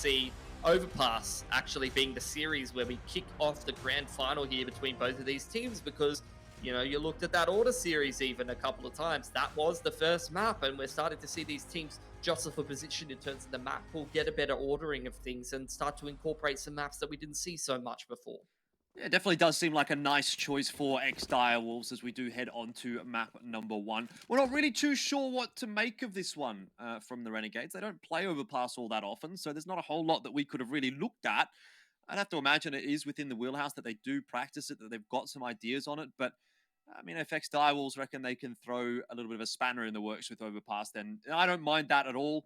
see Overpass actually being the series where we kick off the grand final here between both of these teams, because you know, you looked at that order series even a couple of times. That was the first map, and we're starting to see these teams jostle for position in terms of the map pool, get a better ordering of things, and start to incorporate some maps that we didn't see so much before. Yeah, it definitely does seem like a nice choice for ex-Direwolves as we do head on to map number 1. We're not really too sure what to make of this one from the Renegades. They don't play Overpass all that often, so there's not a whole lot that we could have really looked at. I'd have to imagine it is within the wheelhouse that they do practice it, that they've got some ideas on it, but I mean, if ex-Direwolves reckon they can throw a little bit of a spanner in the works with Overpass, then I don't mind that at all.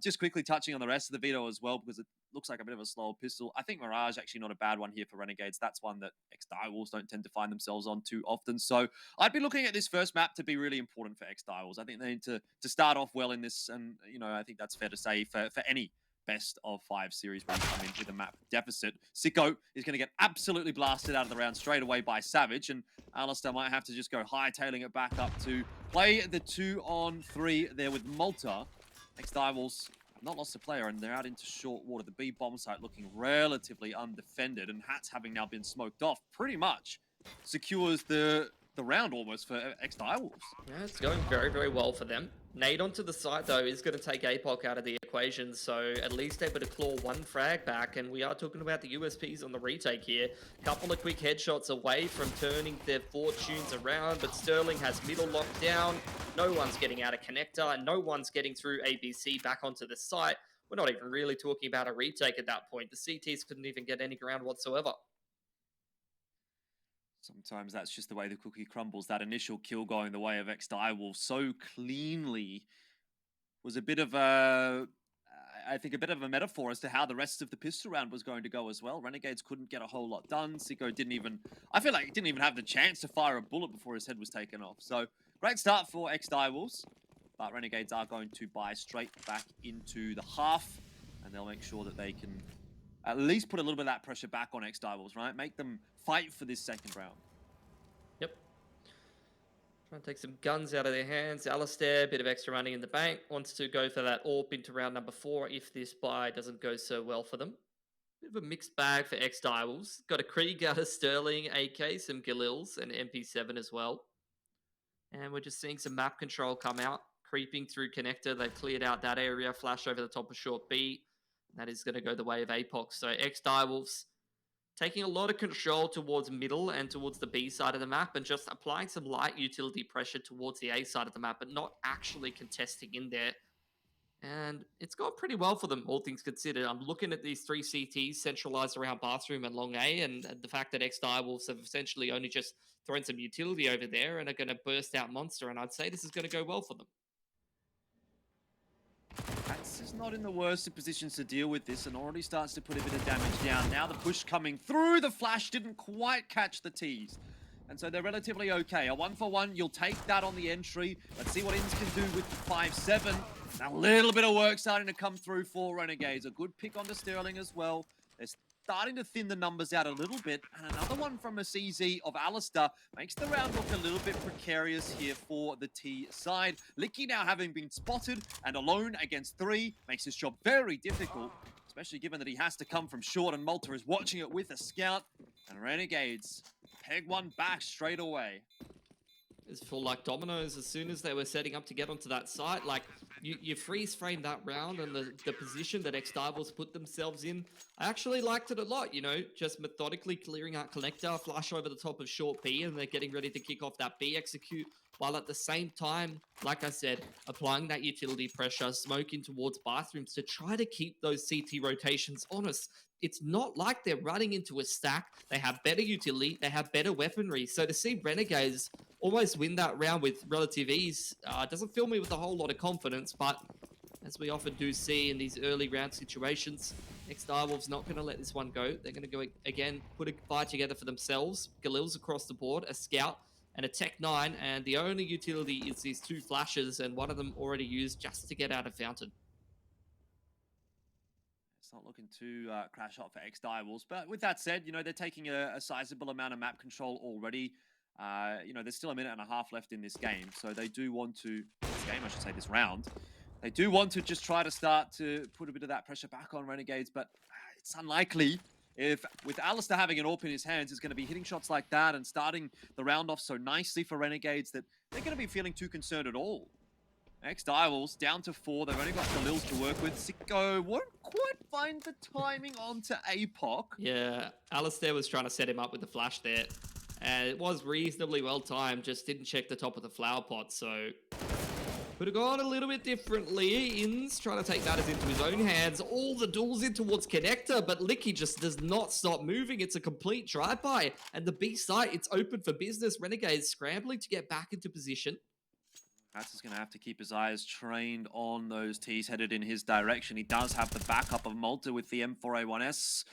Just quickly touching on the rest of the veto as well, because it looks like a bit of a slower pistol. I think Mirage actually not a bad one here for Renegades. That's one that ex-Direwolves don't tend to find themselves on too often. So I'd be looking at this first map to be really important for ex-Direwolves. I think they need to start off well in this, and you know, I think that's fair to say for any best of 5 series when you come in with a map deficit. Sicko is going to get absolutely blasted out of the round straight away by Savage, and Alistair might have to just go hightailing it back up to play the 2-on-3 there with Malta. ex-Direwolves have not lost a player, and they're out into short water. The B bomb site looking relatively undefended, and Hats having now been smoked off pretty much secures the round almost for ex-Direwolves. Yeah, it's going very, very well for them. Nade onto the side, though, is going to take APOC out of the equation, so at least able to claw one frag back, and we are talking about the USPs on the retake here. Couple of quick headshots away from turning their fortunes around, but Sterling has middle locked down. No one's getting out of connector, and no one's getting through ABC back onto the site. We're not even really talking about a retake at that point. The CTs couldn't even get any ground whatsoever. Sometimes that's just the way the cookie crumbles. That initial kill going the way of ex-Direwolves so cleanly was a bit of a, I think, a bit of a metaphor as to how the rest of the pistol round was going to go as well. Renegades couldn't get a whole lot done. Sicko didn't even, I feel like he didn't even have the chance to fire a bullet before his head was taken off. So great start for ex-Direwolves, but Renegades are going to buy straight back into the half, and they'll make sure that they can at least put a little bit of that pressure back on ex-Direwolves, right? Make them fight for this second round. Yep. Trying to take some guns out of their hands. Alistair, bit of extra money in the bank. Wants to go for that AWP into round number 4 if this buy doesn't go so well for them. Bit of a mixed bag for ex-Direwolves. Got a Krieg out of Sterling, AK, some Galils, and MP7 as well. And we're just seeing some map control come out. Creeping through connector. They've cleared out that area. Flash over the top of short B. That is going to go the way of APOC. So ex-Direwolves taking a lot of control towards middle and towards the B side of the map, and just applying some light utility pressure towards the A side of the map, but not actually contesting in there. And it's gone pretty well for them, all things considered. I'm looking at these 3 CTs centralized around Bathroom and Long A, and the fact that ex-Direwolves have essentially only just thrown some utility over there and are going to burst out Monster, and I'd say this is going to go well for them. Hats is not in the worst of positions to deal with this, and already starts to put a bit of damage down. Now the push coming through, the flash didn't quite catch the T's, and so they're relatively okay. A 1-for-1, you'll take that on the entry. Let's see what Ins can do with the 5-7. Now a little bit of work starting to come through for Renegades. A good pick onto Sterling as well. They're starting to thin the numbers out a little bit, and another one from a CZ of Alistair makes the round look a little bit precarious here for the T side. Licky now having been spotted and alone against 3 makes his job very difficult, especially given that he has to come from short, and Malta is watching it with a scout, and Renegades peg one back straight away. It's full like dominoes as soon as they were setting up to get onto that site. Like, you freeze frame that round and the position that ex-Direwolves put themselves in. I actually liked it a lot, you know, just methodically clearing out collector, flash over the top of short B, and they're getting ready to kick off that B execute, while at the same time, like I said, applying that utility pressure, smoking towards bathrooms to try to keep those CT rotations honest. It's not like they're running into a stack. They have better utility. They have better weaponry. So to see Renegades almost win that round with relative ease doesn't fill me with a whole lot of confidence. But as we often do see in these early round situations, ex-Direwolves not going to let this one go. They're going to go again, put a fight together for themselves. Galil's across the board, a scout, and a Tech 9. And the only utility is these 2 flashes, and one of them already used just to get out of Fountain. Not looking to crash out for ex-Direwolves, but with that said, you know, they're taking a sizable amount of map control already. You know, there's still a minute and a half left in this game, so they do want to, this game I should say, this round, They do want to just try to start to put a bit of that pressure back on Renegades, but it's unlikely. If with Alistair having an AWP in his hands, is going to be hitting shots like that and starting the round off so nicely for Renegades that they're going to be feeling too concerned at all. Ex-Direwolves down to 4. They've only got Khalils to work with. CSGO won't quite find the timing onto APOC. Yeah, Alistair was trying to set him up with the flash there. And it was reasonably well timed, just didn't check the top of the flower pot, so could have gone a little bit differently. Inns trying to take matters into his own hands. All the duels in towards Connector, but Licky just does not stop moving. It's a complete drive-by. And the B site, it's open for business. Renegades scrambling to get back into position. Mats is going to have to keep his eyes trained on those T's headed in his direction. He does have the backup of Malta with the M4A1S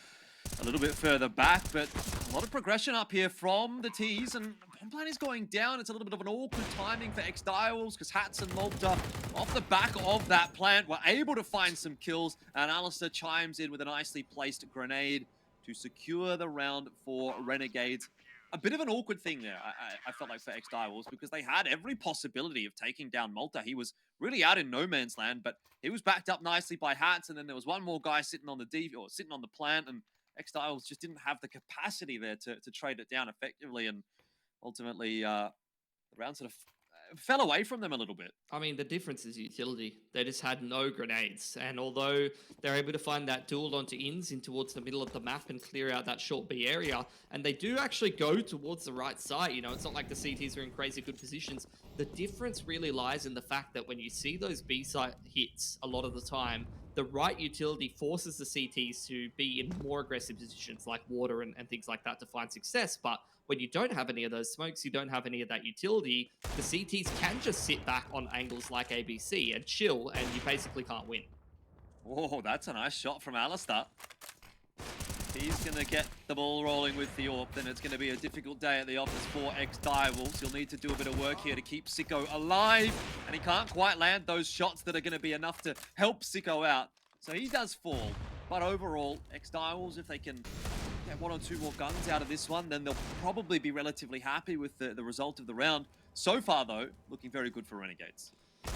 a little bit further back, but a lot of progression up here from the T's, and Plan is going down. It's a little bit of an awkward timing for ex-Direwolves because Hats and Malta, off the back of that plant, were able to find some kills, and Alistair chimes in with a nicely placed grenade to secure the round for Renegades. A bit of an awkward thing there, I felt like, for ex-Direwolves, because they had every possibility of taking down Malta. He was really out in no man's land, but he was backed up nicely by Hats, and then there was one more guy sitting on the sitting on the plant, and ex-Direwolves just didn't have the capacity there to trade it down effectively, and ultimately the round sort of fell away from them a little bit. I mean, the difference is utility. They just had no grenades. And although they're able to find that duel onto Inns in towards the middle of the map and clear out that short B area, and they do actually go towards the right side, you know, it's not like the CTs are in crazy good positions. The difference really lies in the fact that when you see those B site hits a lot of the time, the right utility forces the CTs to be in more aggressive positions like water and things like that to find success. But when you don't have any of those smokes, you don't have any of that utility, the CTs can just sit back on angles like ABC and chill, and you basically can't win. Oh, that's a nice shot from Alistair. He's going to get the ball rolling with the AWP, then it's going to be a difficult day at the office for ex-Direwolves. He'll need to do a bit of work here to keep Sicko alive, and he can't quite land those shots that are going to be enough to help Sicko out. So he does fall, but overall, ex-Direwolves, if they can get one or two more guns out of this one, then they'll probably be relatively happy with the result of the round. So far, though, looking very good for Renegades. Yeah,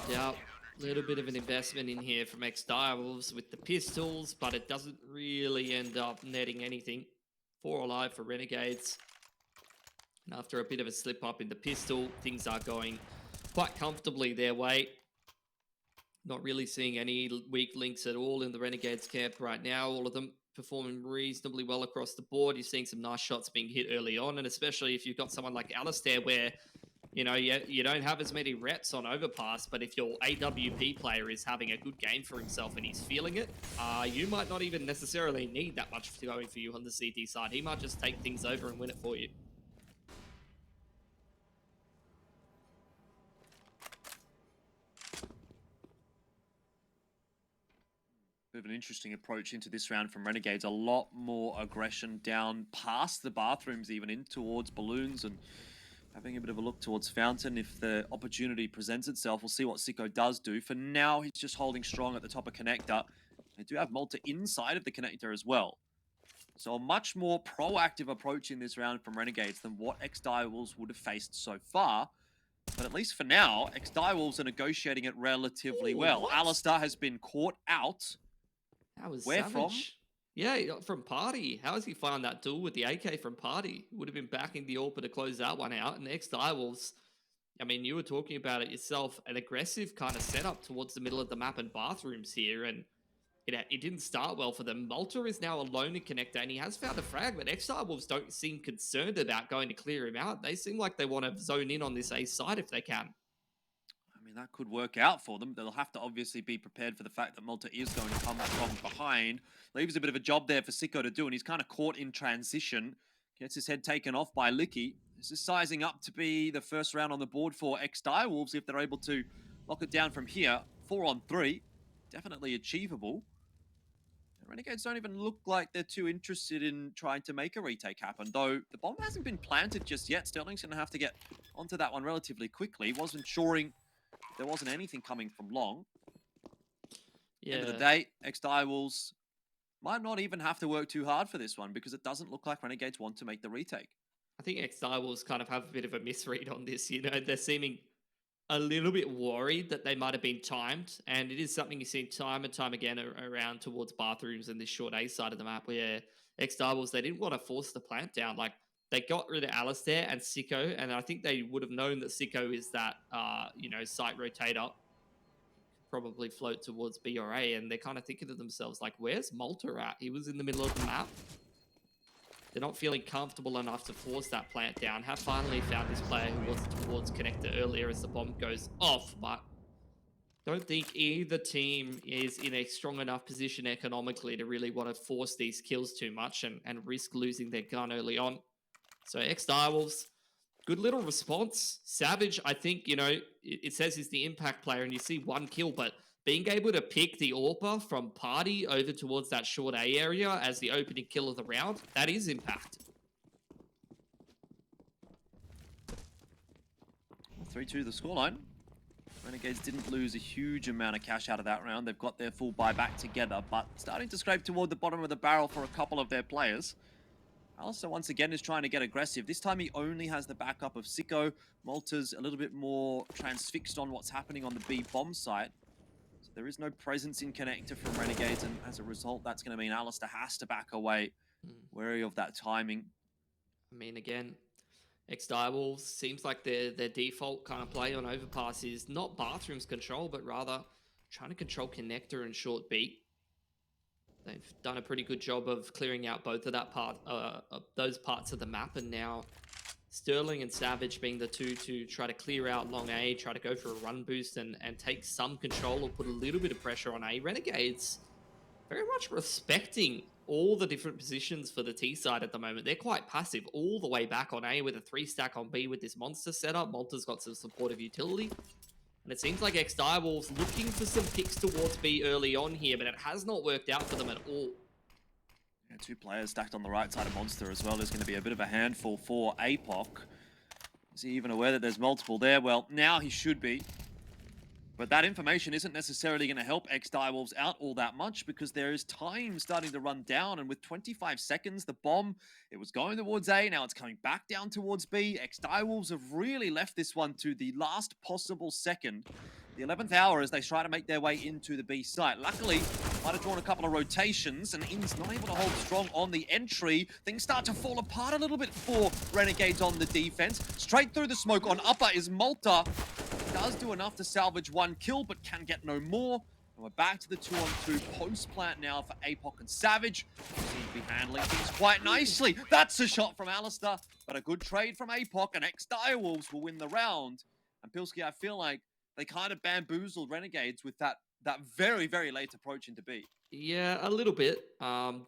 no doubt. Little bit of an investment in here from ex-Direwolves with the pistols, but it doesn't really end up netting anything. 4 alive for Renegades. And after a bit of a slip up in the pistol, things are going quite comfortably their way. Not really seeing any weak links at all in the Renegades camp right now. All of them performing reasonably well across the board. You're seeing some nice shots being hit early on, and especially if you've got someone like Alistair where, you know, you don't have as many reps on Overpass, but if your AWP player is having a good game for himself and he's feeling it, you might not even necessarily need that much going for you on the CT side. He might just take things over and win it for you. Bit of an interesting approach into this round from Renegades. A lot more aggression down past the bathrooms, even in towards balloons, and having a bit of a look towards Fountain. If the opportunity presents itself, we'll see what Sicko does do. For now, he's just holding strong at the top of Connector. They do have Malta inside of the Connector as well. So a much more proactive approach in this round from Renegades than what ex-Direwolves would have faced so far. But at least for now, ex-Direwolves are negotiating it relatively well. What? Alistair has been caught out. That was Where savage. from? Yeah, from Party. How has he found that duel with the AK from Party? Would have been backing the AWP to close that one out. And ex-Direwolves, I mean, you were talking about it yourself, an aggressive kind of setup towards the middle of the map and bathrooms here, and it didn't start well for them. Malta is now alone in Connector, and he has found a frag, but ex-Direwolves don't seem concerned about going to clear him out. They seem like they want to zone in on this A side if they can. I mean, that could work out for them. They'll have to obviously be prepared for the fact that Malta is going to come from behind. Leaves a bit of a job there for Sicko to do, and he's kind of caught in transition. Gets his head taken off by Licky. This is sizing up to be the first round on the board for ex-Direwolves if they're able to lock it down from here. 4 on 3. Definitely achievable. And Renegades don't even look like they're too interested in trying to make a retake happen, though the bomb hasn't been planted just yet. Sterling's going to have to get onto that one relatively quickly. Was ensuring there wasn't anything coming from long. Yeah. End of the day, ex-Direwolves might not even have to work too hard for this one because it doesn't look like Renegades want to make the retake. I think ex-Direwolves kind of have a bit of a misread on this. You know, they're seeming a little bit worried that they might have been timed, and it is something you see time and time again around towards bathrooms and this short A side of the map where ex-Direwolves, they didn't want to force the plant down. Like, they got rid of Alistair and Sicko, and I think they would have known that Sicko is that, site rotator, probably float towards B or A, and they're kind of thinking to themselves, like, where's Malta at? He was in the middle of the map. They're not feeling comfortable enough to force that plant down. Have finally found this player who was towards connector earlier as the bomb goes off, but don't think either team is in a strong enough position economically to really want to force these kills too much and risk losing their gun early on. So ex-Direwolves, good little response. Savage, I think, it says he's the impact player and you see one kill, but being able to pick the AWPer from party over towards that short A area as the opening kill of the round, that is impact. 3-2 the scoreline. Renegades didn't lose a huge amount of cash out of that round. They've got their full buy back together, but starting to scrape toward the bottom of the barrel for a couple of their players. Alistair once again is trying to get aggressive. This time he only has the backup of Sicko. Malta's a little bit more transfixed on what's happening on the B bomb site. So there is no presence in connector from Renegades, and as a result, that's going to mean Alistair has to back away, wary of that timing. I mean, again, ex-Direwolves seems like their default kind of play on Overpass is not bathrooms control, but rather trying to control connector and short B. They've done a pretty good job of clearing out both of those parts of the map, and now Sterling and Savage being the two to try to clear out long A, try to go for a run boost and take some control or put a little bit of pressure on A. Renegades very much respecting all the different positions for the T side at the moment. They're quite passive all the way back on A with a 3-stack on B with this monster setup. Malta's got some supportive utility. And it seems like ex-Direwolves looking for some picks towards B early on here, but it has not worked out for them at all. Yeah, two players stacked on the right side of Monster as well. There's going to be a bit of a handful for APOC. Is he even aware that there's multiple there? Well, now he should be. But that information isn't necessarily going to help ex-Direwolves out all that much because there is time starting to run down, and with 25 seconds, the bomb, it was going towards A, now it's coming back down towards B. Ex-Direwolves have really left this one to the last possible second. The 11th hour as they try to make their way into the B site. Luckily, might have drawn a couple of rotations, and In's not able to hold strong on the entry. Things start to fall apart a little bit for Renegades on the defense. Straight through the smoke on upper is Malta. Does do enough to salvage one kill, but can get no more. And we're back to the 2-on-2 post-plant now for APOC and Savage. Seem to be handling things quite nicely. That's a shot from Alistair, but a good trade from APOC, and ex-Direwolves will win the round. And Pilski, I feel like they kind of bamboozled Renegades with that very, very late approach into B. Yeah, a little bit.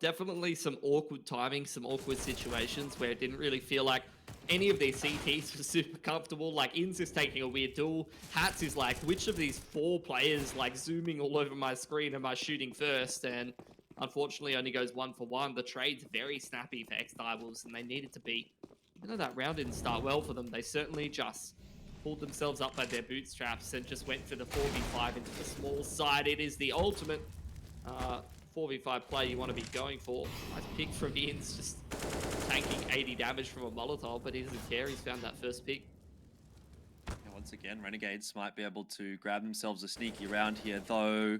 Definitely some awkward timing, some awkward situations where it didn't really feel like any of these CTs were super comfortable. Like, Inns is taking a weird duel. Hats is like, which of these four players, like, zooming all over my screen am I shooting first? And unfortunately only goes 1 for 1. The trade's very snappy for ex-Direwolves, and they needed to be. Even though that round didn't start well for them, they certainly just pulled themselves up by their bootstraps and just went for the 4v5 into the small side. It is the ultimate 4v5 play you want to be going for. Nice pick from Ian's, just tanking 80 damage from a Molotov, but he doesn't care. He's found that first pick. Yeah, once again, Renegades might be able to grab themselves a sneaky round here, though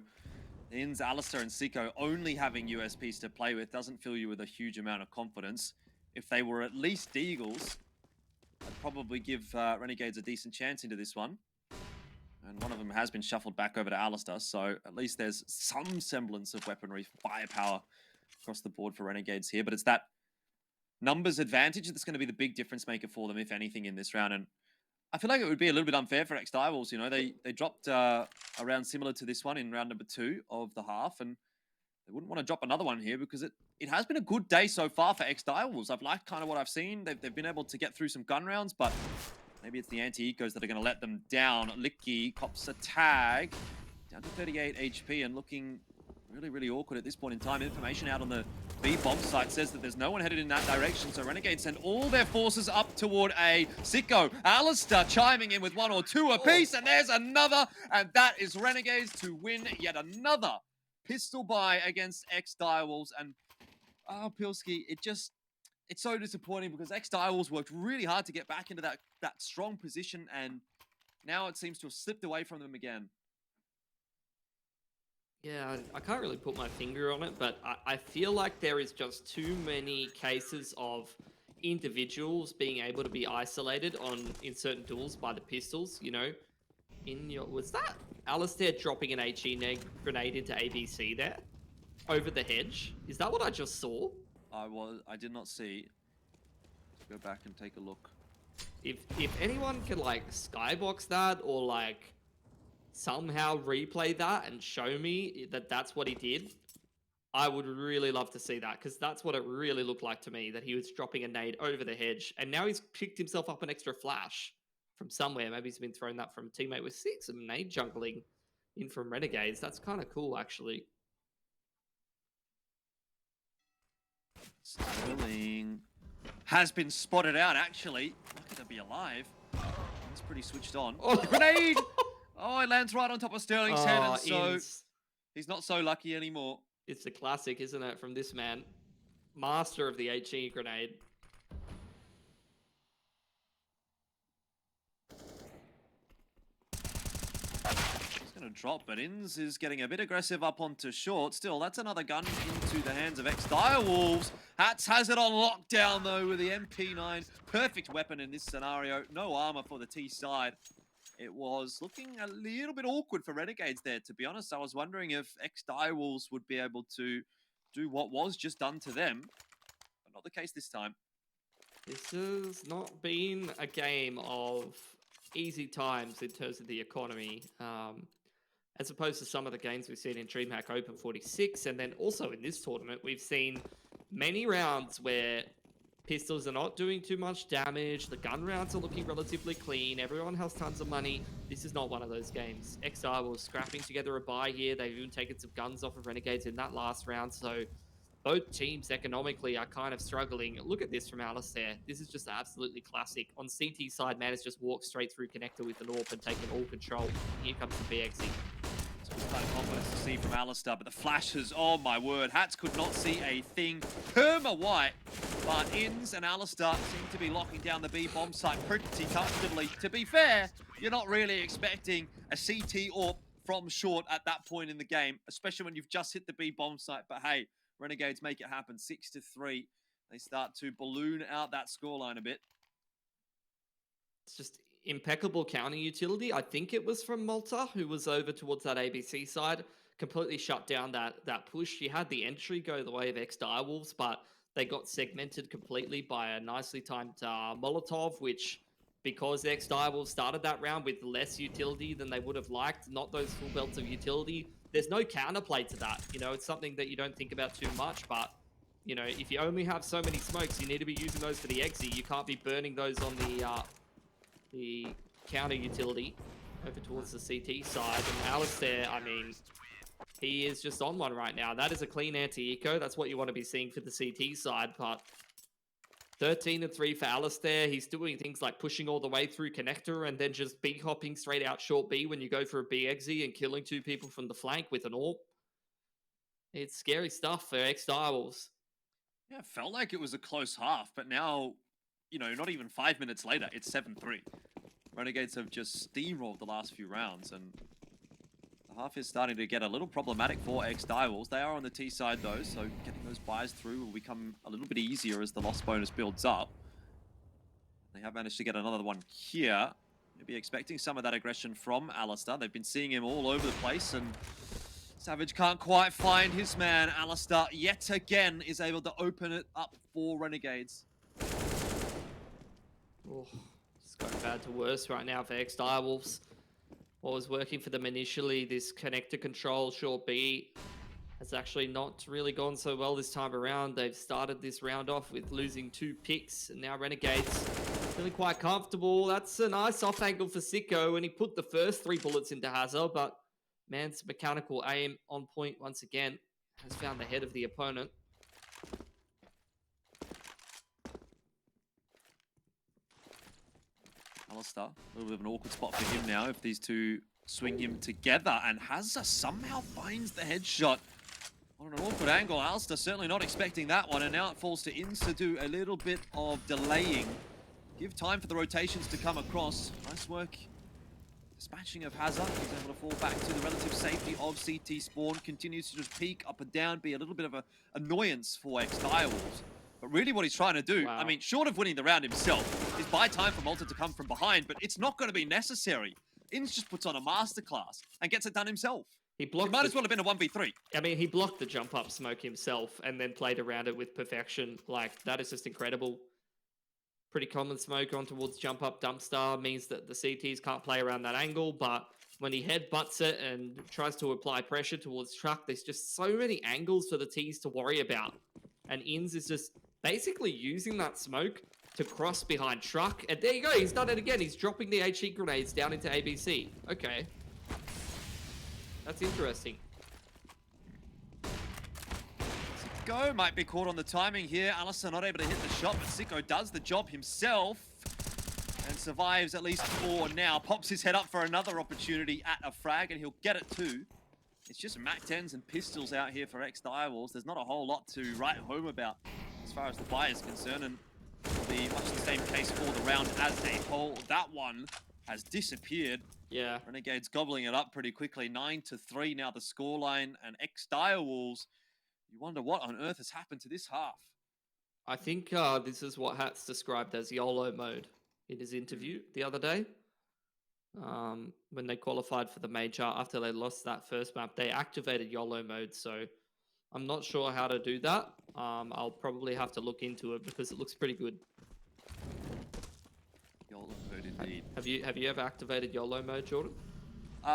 Inns, Alistair, and Sicko only having USPs to play with doesn't fill you with a huge amount of confidence. If they were at least Deagles, I'd probably give Renegades a decent chance into this one. And one of them has been shuffled back over to Alistair, so at least there's some semblance of weaponry firepower across the board for Renegades here. But it's that numbers advantage that's going to be the big difference maker for them, if anything, in this round. And I feel like it would be a little bit unfair for ex-Direwolves. You know, they dropped a round similar to this one in round number 2 of the half, and they wouldn't want to drop another one here because it has been a good day so far for ex-Direwolves. I've liked kind of what I've seen. They've been able to get through some gun rounds, but maybe it's the anti-ecos that are going to let them down. Licky cops a tag. Down to 38 HP and looking really, really awkward at this point in time. Information out on the B bomb site says that there's no one headed in that direction, so Renegades send all their forces up toward A. Sicko, Alistair chiming in with 1 or 2 apiece, and there's another, and that is Renegades to win yet another pistol buy against ex-Direwolves. And Pilski, it's so disappointing because ex-Direwolves worked really hard to get back into that strong position, and Now it seems to have slipped away from them again. Yeah, I can't really put my finger on it, but I feel like there is just too many cases of individuals being able to be isolated in certain duels by the pistols, you know. Was that Alistair dropping an grenade into ABC there? Over the hedge? Is that what I just saw? I did not see. Let's go back and take a look. If anyone can like skybox that or like somehow replay that and show me that that's what he did, I would really love to see that, because that's what it really looked like to me, that he was dropping a nade over the hedge, and now he's picked himself up an extra flash from somewhere. Maybe he's been thrown that from a teammate with 6, and nade jungling in from Renegades. That's kind of cool, actually. Sterling has been spotted out, actually. Lucky to be alive. He's pretty switched on. Oh. The grenade! Oh, it lands right on top of Sterling's head, and so Ins. he's not so lucky anymore. It's a classic, isn't it, from this man? Master of the HE grenade. He's going to drop, but Inns is getting a bit aggressive up onto short. Still, that's another gun into the hands of ex-Direwolves. Hats has it on lockdown, though, with the MP9. Perfect weapon in this scenario. No armor for the T side. It was looking a little bit awkward for Renegades there, to be honest. I was wondering if ex-Direwolves would be able to do what was just done to them, but not the case this time. This has not been a game of easy times in terms of the economy, as opposed to some of the games we've seen in DreamHack Open 46, and then also in this tournament, we've seen many rounds where pistols are not doing too much damage, the gun rounds are looking relatively clean, everyone has tons of money. This is not one of those games. XR was scrapping together a buy here, they've even taken some guns off of Renegades in that last round, so both teams economically are kind of struggling. Look at this from Alistair. This is just absolutely classic. On CT side, man has just walked straight through connector with an AWP and taken all control. Here comes the BXE. Some kind of confidence to see from Alistair, but the flashes, oh my word, Hats could not see a thing. Perma white, but Inns and Alistair seem to be locking down the B bomb site pretty comfortably. To be fair, you're not really expecting a CT AWP from short at that point in the game, especially when you've just hit the B bomb site, but hey, Renegades make it happen, 6-3. They start to balloon out that scoreline a bit. It's just impeccable counter utility. I think it was from Malta, who was over towards that ABC side, completely shut down that push. You had the entry go the way of ex-Direwolves, but they got segmented completely by a nicely timed Molotov, which, because ex-Direwolves started that round with less utility than they would have liked, not those full belts of utility, there's no counterplay to that. You know, it's something that you don't think about too much, but, you know, if you only have so many smokes, you need to be using those for the exit. You can't be burning those on the counter utility over towards the CT side. And Alistair, I mean, he is just on one right now. That is a clean anti-eco. That's what you want to be seeing for the CT side, but 13-3 for Alistair. He's doing things like pushing all the way through connector and then just B-hopping straight out short B when you go for a BXE and killing 2 people from the flank with an AWP. It's scary stuff for ex-Direwolves. Yeah, it felt like it was a close half, but now, you know, not even 5 minutes later, it's 7-3. Renegades have just steamrolled the last few rounds, and the half is starting to get a little problematic for ex-Direwolves. They are on the T side, though, so getting those buys through will become a little bit easier as the loss bonus builds up. They have managed to get another one here. Maybe expecting some of that aggression from Alistair. They've been seeing him all over the place, and Savage can't quite find his man. Alistair, yet again, is able to open it up for Renegades. Oh, it's going bad to worse right now for ex-Direwolves. What was working for them initially, this connector control short B, has actually not really gone so well this time around. They've started this round off with losing 2 picks, and now Renegades feeling quite comfortable. That's a nice off angle for Sicko, and he put the first 3 bullets into Hazard, but man's mechanical aim on point once again has found the head of the opponent. Alistair, a little bit of an awkward spot for him now if these two swing him together, and Hazza somehow finds the headshot on an awkward angle. Alistair certainly not expecting that one, and now it falls to Inns to do a little bit of delaying. Give time for the rotations to come across. Nice work Dispatching of Hazard, he's able to fall back to the relative safety of CT Spawn, continues to just peek up and down, be a little bit of a annoyance for ex-Direwolves. But really what he's trying to do, I Wow. mean, short of winning the round himself, is buy time for Malta to come from behind, but it's not going to be necessary. Inns just puts on a masterclass and gets it done himself. He It blocked. might as well have been a 1v3. I mean, he blocked the jump up smoke himself and then played around it with perfection. Like, that is just incredible. Pretty common smoke on towards jump up dumpster means that the CTs can't play around that angle, but when he headbutts it and tries to apply pressure towards truck, there's just so many angles for the Ts to worry about. And Inns is just basically using that smoke to cross behind truck. And there you go, he's done it again. He's dropping the HE grenades down into ABC. Okay. That's interesting. Sicko might be caught on the timing here. Alistair not able to hit the shot, but Sicko does the job himself and survives at least 4 now. Pops his head up for another opportunity at a frag, and he'll get it too. It's just MAC-10s and pistols out here for ex-Direwolves. There's not a whole lot to write home about as far as the buy is concerned, and much the same case for the round as a whole. That one has disappeared. Yeah. Renegades gobbling it up pretty quickly. 9-3 now the scoreline, and ex-Direwolves, you wonder what on earth has happened to this half. I think this is what Hats described as YOLO mode in his interview the other day. When they qualified for the major after they lost that first map, they activated YOLO mode. So I'm not sure how to do that. I'll probably have to look into it because it looks pretty good. YOLO mode indeed. Have you ever activated YOLO mode, Jordan?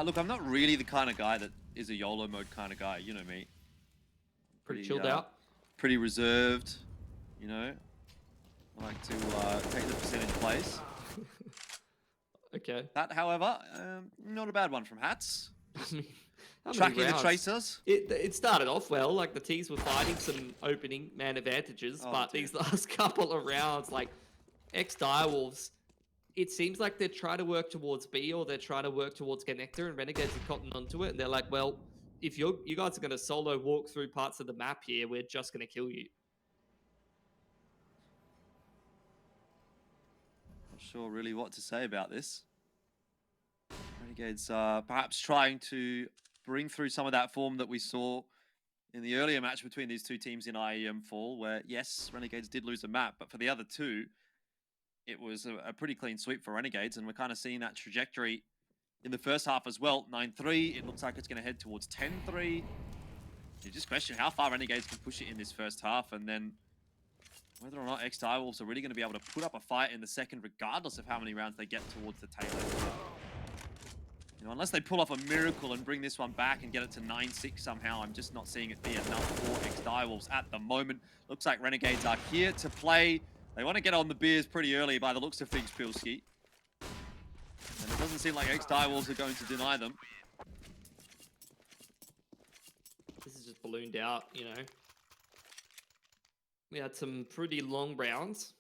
Look, I'm not really the kind of guy that is a YOLO mode kind of guy. You know me. Pretty chilled out. Pretty reserved. You know. I like to take the percentage plays. Okay. That, however, not a bad one from Hats. How many Tracking the rounds? tracers. It started off well, like the Ts were fighting some opening man advantages, but dear. these last couple of rounds, like ex-Direwolves, it seems like they're trying to work towards B or they're trying to work towards Connector, and Renegades have gotten onto it, and they're like, well, if you guys are going to solo walk through parts of the map here, we're just going to kill you. Not sure really what to say about this. Renegades perhaps trying to bring through some of that form that we saw in the earlier match between these two teams in IEM Fall, where, yes, Renegades did lose a map, but for the other two, it was a pretty clean sweep for Renegades, and we're kind of seeing that trajectory in the first half as well. 9-3, it looks like it's going to head towards 10-3. You just question how far Renegades can push it in this first half, and then whether or not ex-Direwolves are really going to be able to put up a fight in the second, regardless of how many rounds they get towards the tail end. You know, unless they pull off a miracle and bring this one back and get it to 9-6 somehow, I'm just not seeing it be enough for ex-Direwolves at the moment. Looks like Renegades are here to play. They want to get on the beers pretty early by the looks of things, Pilski. And it doesn't seem like ex-Direwolves are going to deny them. This is just ballooned out, you know. We had some pretty long rounds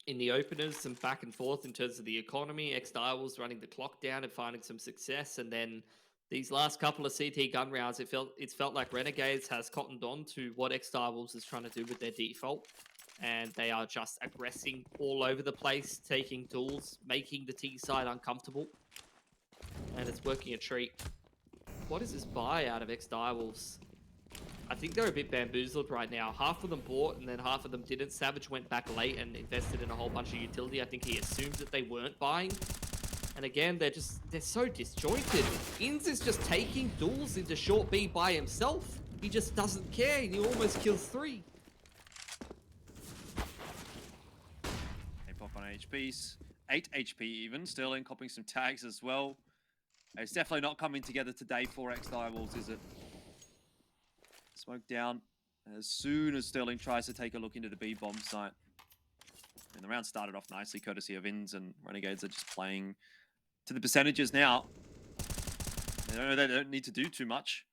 in the openers, some back and forth in terms of the economy. Ex-Direwolves running the clock down and finding some success, and then these last couple of CT gun rounds, it felt like Renegades has cottoned on to what ex-Direwolves is trying to do with their default, and they are just aggressing all over the place, taking tools, making the T side uncomfortable, and it's working a treat. What is this buy out of ex-Direwolves? I think they're a bit bamboozled right now. Half of them bought and then half of them didn't. Savage went back late and invested in a whole bunch of utility. I think he assumed that they weren't buying. And again, they're so disjointed. Inns is just taking duels into short B by himself. He just doesn't care, and he almost kills 3. They pop on HPs. 8 HP even. Sterling copying some tags as well. It's definitely not coming together today for ex-Direwolves, is it? Smoke down as soon as Sterling tries to take a look into the B bomb site. And the round started off nicely, courtesy of Inns, and Renegades are just playing to the percentages now. They don't need to do too much.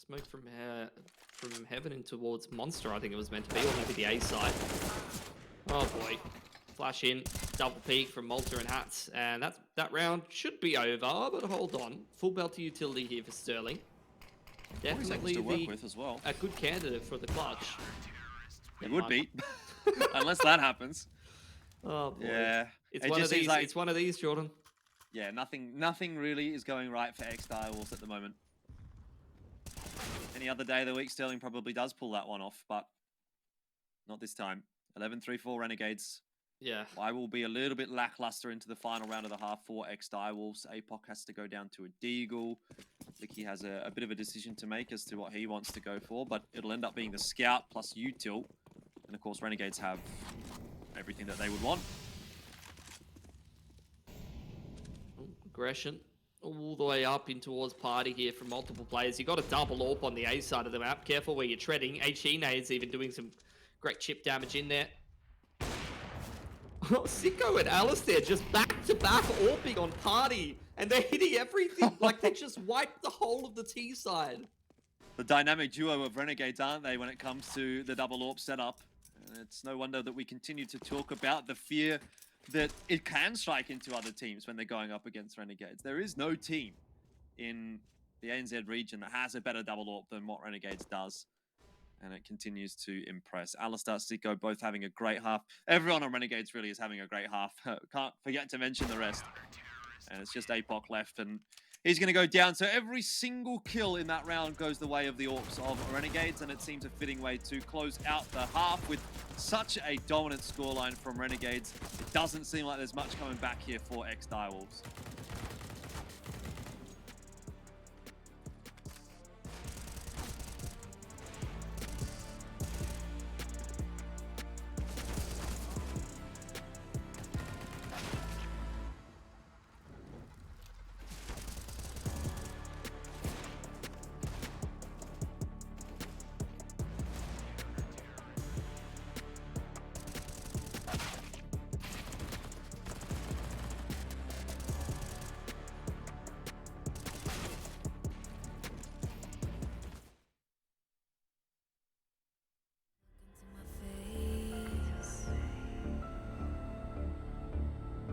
Smoke from heaven in towards Monster, I think it was meant to be, or maybe the A side. Oh boy. Flash in, double peek from Malta and Hats, and that round should be over, but hold on. Full belt to utility here for Sterling. Definitely to work with as well. A good candidate for the clutch. It would be, unless that happens. Oh boy. Yeah, It's it one just of seems these. like It's one of these, Jordan. yeah, nothing really is going right for ex-Direwolves at the moment. Any other day of the week, Sterling probably does pull that one off, but not this time. 11-3-4 Renegades. Yeah. I will be a little bit lackluster into the final round of the half for ex-Direwolves. APOC has to go down to a Deagle. Licky has a bit of a decision to make as to what he wants to go for, but it'll end up being the Scout plus Util. And of course, Renegades have everything that they would want. Aggression all the way up in towards party here from multiple players. You got a double AWP on the A side of the map. Careful where you're treading. HE nades even doing some great chip damage in there. Sicko and Alistair just back-to-back AWPing on party, and they're hitting everything. Like they just wiped the whole of the T side. The dynamic duo of Renegades, aren't they, when it comes to the double AWP setup? And it's no wonder that we continue to talk about the fear that it can strike into other teams when they're going up against Renegades. There is no team in the ANZ region that has a better double AWP than what Renegades does. And it continues to impress. Alistair, Sicko both having a great half. Everyone on Renegades really is having a great half. Can't forget to mention the rest. And it's just APOC left, and he's going to go down. So every single kill in that round goes the way of the AWPs of Renegades, and it seems a fitting way to close out the half with such a dominant scoreline from Renegades. It doesn't seem like there's much coming back here for ex-Direwolves.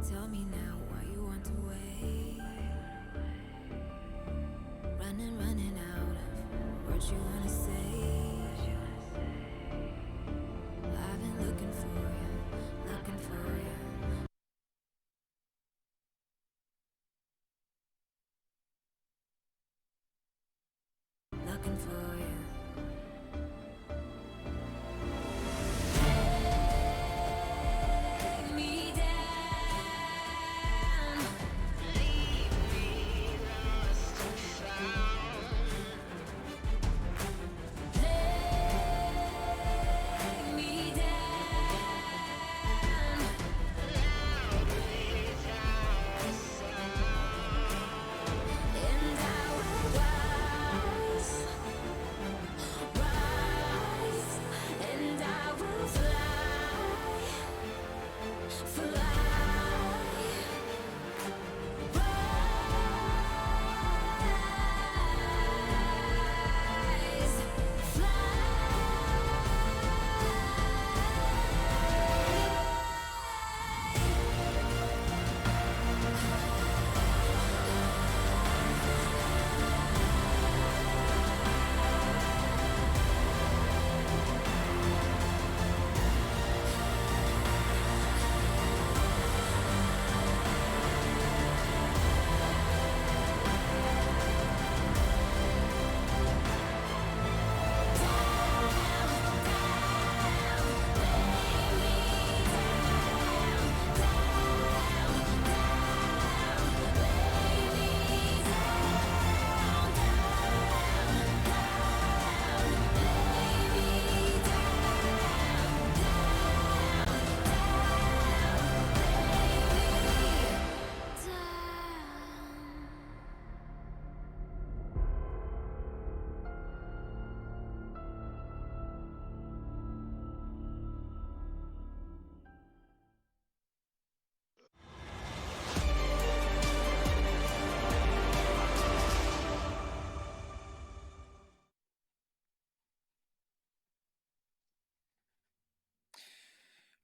Tell me now why you want to wait. Running out of words you wanna say. I've been looking for you, looking for you. Looking for you. Take me down. Leave me lost and found. Take me down. Loudly without a sound. And I will rise, and I will fly, rise,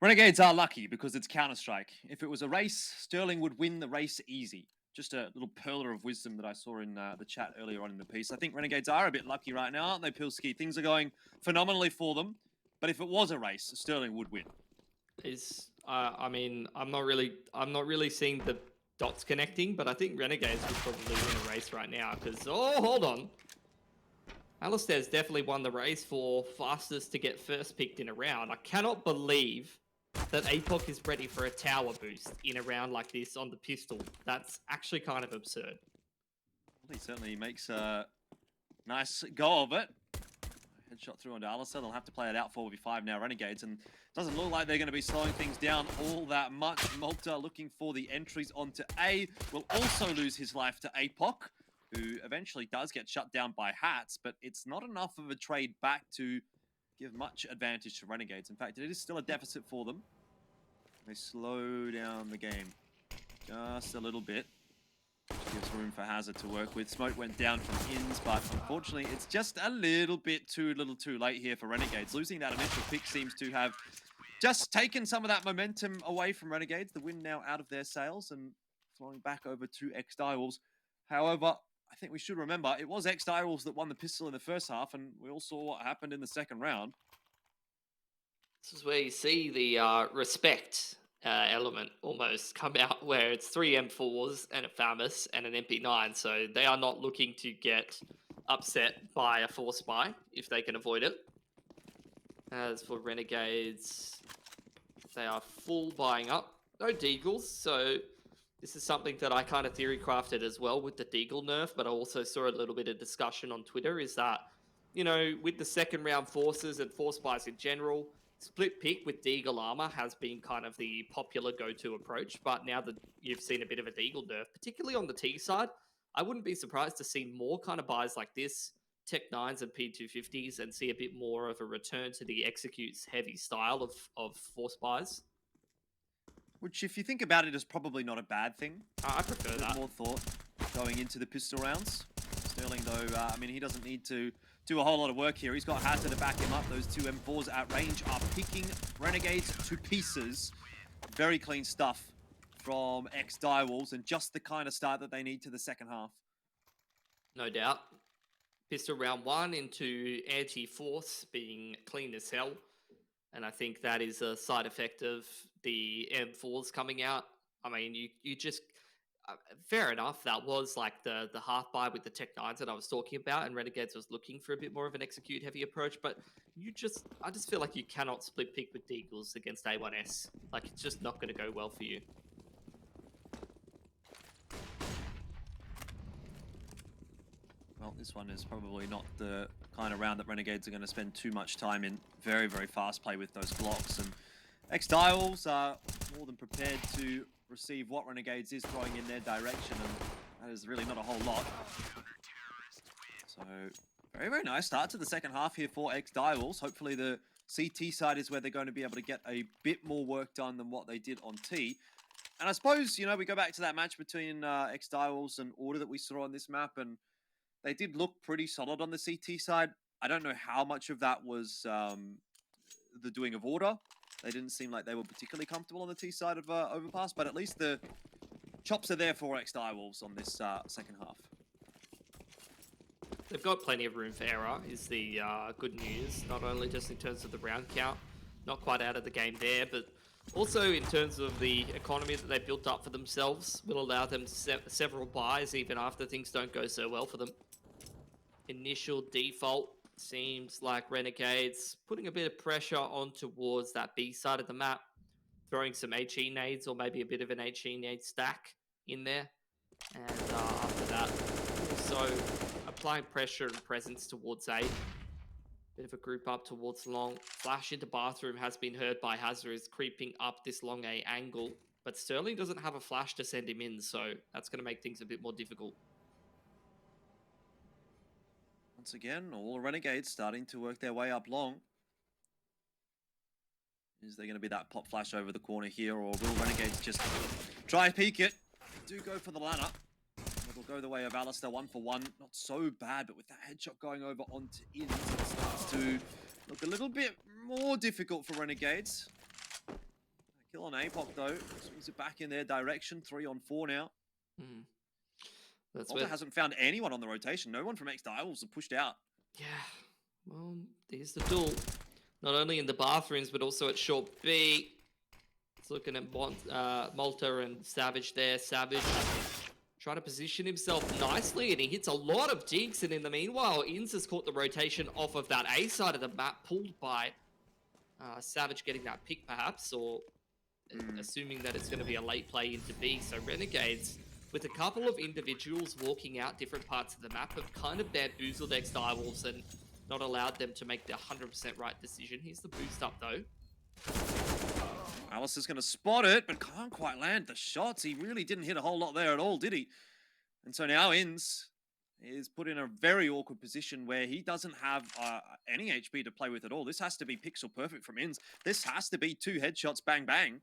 Renegades are lucky because it's Counter-Strike. If it was a race, Sterling would win the race easy. Just a little pearler of wisdom that I saw in the chat earlier on in the piece. I think Renegades are a bit lucky right now, aren't they, Pilski? Things are going phenomenally for them. But if it was a race, Sterling would win. Is I mean, I'm not really seeing the dots connecting, but I think Renegades would probably win a race right now. Because hold on, Alistair's definitely won the race for fastest to get first picked in a round. I cannot believe that APOC is ready for a tower boost in a round like this on the pistol. That's actually kind of absurd. Well, he certainly makes a nice go of it. Headshot through onto Alistair. They'll have to play it out 4v5 now, Renegades, and it doesn't look like they're going to be slowing things down all that much. Malta looking for the entries onto A. Will also lose his life to APOC, who eventually does get shut down by Hats, but it's not enough of a trade back to give much advantage to Renegades. In fact, it is still a deficit for them. They slow down the game just a little bit. Gives room for Hazard to work with. Smoke went down from Ins, but unfortunately it's just a little bit too late here for Renegades. Losing that initial pick seems to have just taken some of that momentum away from Renegades. The win now out of their sails and flowing back over to ex-Direwolves. However, I think we should remember it was ex-Direwolves that won the pistol in the first half, and we all saw what happened in the second round. This is where you see the respect element almost come out, where it's 3 M4s and a FAMAS and an MP9, so they are not looking to get upset by a force buy if they can avoid it. As for Renegades, they are full buying up. No Deagles, so this is something that I kind of theory crafted as well with the Deagle nerf, but I also saw a little bit of discussion on Twitter, is that, you know, with the second round forces and force buys in general, split pick with Deagle armor has been kind of the popular go-to approach, but now that you've seen a bit of a Deagle nerf, particularly on the T side, I wouldn't be surprised to see more kind of buys like this, Tech 9s and P250s, and see a bit more of a return to the executes heavy style of force buys. Which, if you think about it, is probably not a bad thing. I prefer that. More thought going into the pistol rounds. Sterling, though, I mean, he doesn't need to do a whole lot of work here. He's got Hazard to back him up. Those two M4s at range are picking Renegades to pieces. Very clean stuff from ex-Direwolves, and just the kind of start that they need to the second half. No doubt. Pistol round 1 into anti-force being clean as hell. And I think that is a side effect of the M4s coming out. I mean, you just... fair enough, that was like the half buy with the Tech 9s that I was talking about, and Renegades was looking for a bit more of an execute heavy approach, but I just feel like you cannot split pick with Deagles against A1S. Like, it's just not going to go well for you. Well, this one is probably not the kind of round that Renegades are going to spend too much time in. Very, very fast play with those Glocks, and ex-Direwolves are more than prepared to receive what Renegades is throwing in their direction, and that is really not a whole lot. So, very, very nice start to the second half here for ex-Direwolves. Hopefully the CT side is where they're going to be able to get a bit more work done than what they did on T. And I suppose, you know, we go back to that match between ex-Direwolves and Order that we saw on this map, and they did look pretty solid on the CT side. I don't know how much of that was the doing of Order. They didn't seem like they were particularly comfortable on the T side of Overpass, but at least the chops are there for ex-Direwolves on this second half. They've got plenty of room for error, is the good news. Not only just in terms of the round count, not quite out of the game there, but also in terms of the economy that they built up for themselves, will allow them several buys even after things don't go so well for them. Initial default seems like Renegades putting a bit of pressure on towards that B side of the map, throwing some HE nades or maybe a bit of an HE nade stack in there. And after that, also applying pressure and presence towards A. Bit of a group up towards long. Flash into bathroom has been heard by Hazard, is creeping up this long A angle. But Sterling doesn't have a flash to send him in, so that's going to make things a bit more difficult. Once again, all the Renegades starting to work their way up long. Is there going to be that pop flash over the corner here, or will Renegades just try peek it? Do go for the ladder. It'll go the way of Alistair, 1 for 1. Not so bad, but with that headshot going over onto Ins, it starts to look a little bit more difficult for Renegades. Kill on APOC though, swings it back in their direction, 3 on 4 now. Malta hasn't found anyone on the rotation. No one from ex-Direwolves have pushed out. Yeah, well, there's the duel. Not only in the bathrooms, but also at short B. Just looking at Malta and Savage there. Savage trying to position himself nicely, and he hits a lot of digs. And in the meanwhile, Inns has caught the rotation off of that A side of the map, pulled by Savage getting that pick perhaps, or assuming that it's going to be a late play into B. So Renegades, with a couple of individuals walking out different parts of the map, have kind of bamboozled ex-Direwolves and not allowed them to make the 100% right decision. Here's the boost up though. Alice is going to spot it, but can't quite land the shots. He really didn't hit a whole lot there at all, did he? And so now Inns is put in a very awkward position where he doesn't have any HP to play with at all. This has to be pixel perfect from Inns. This has to be 2 headshots, bang, bang.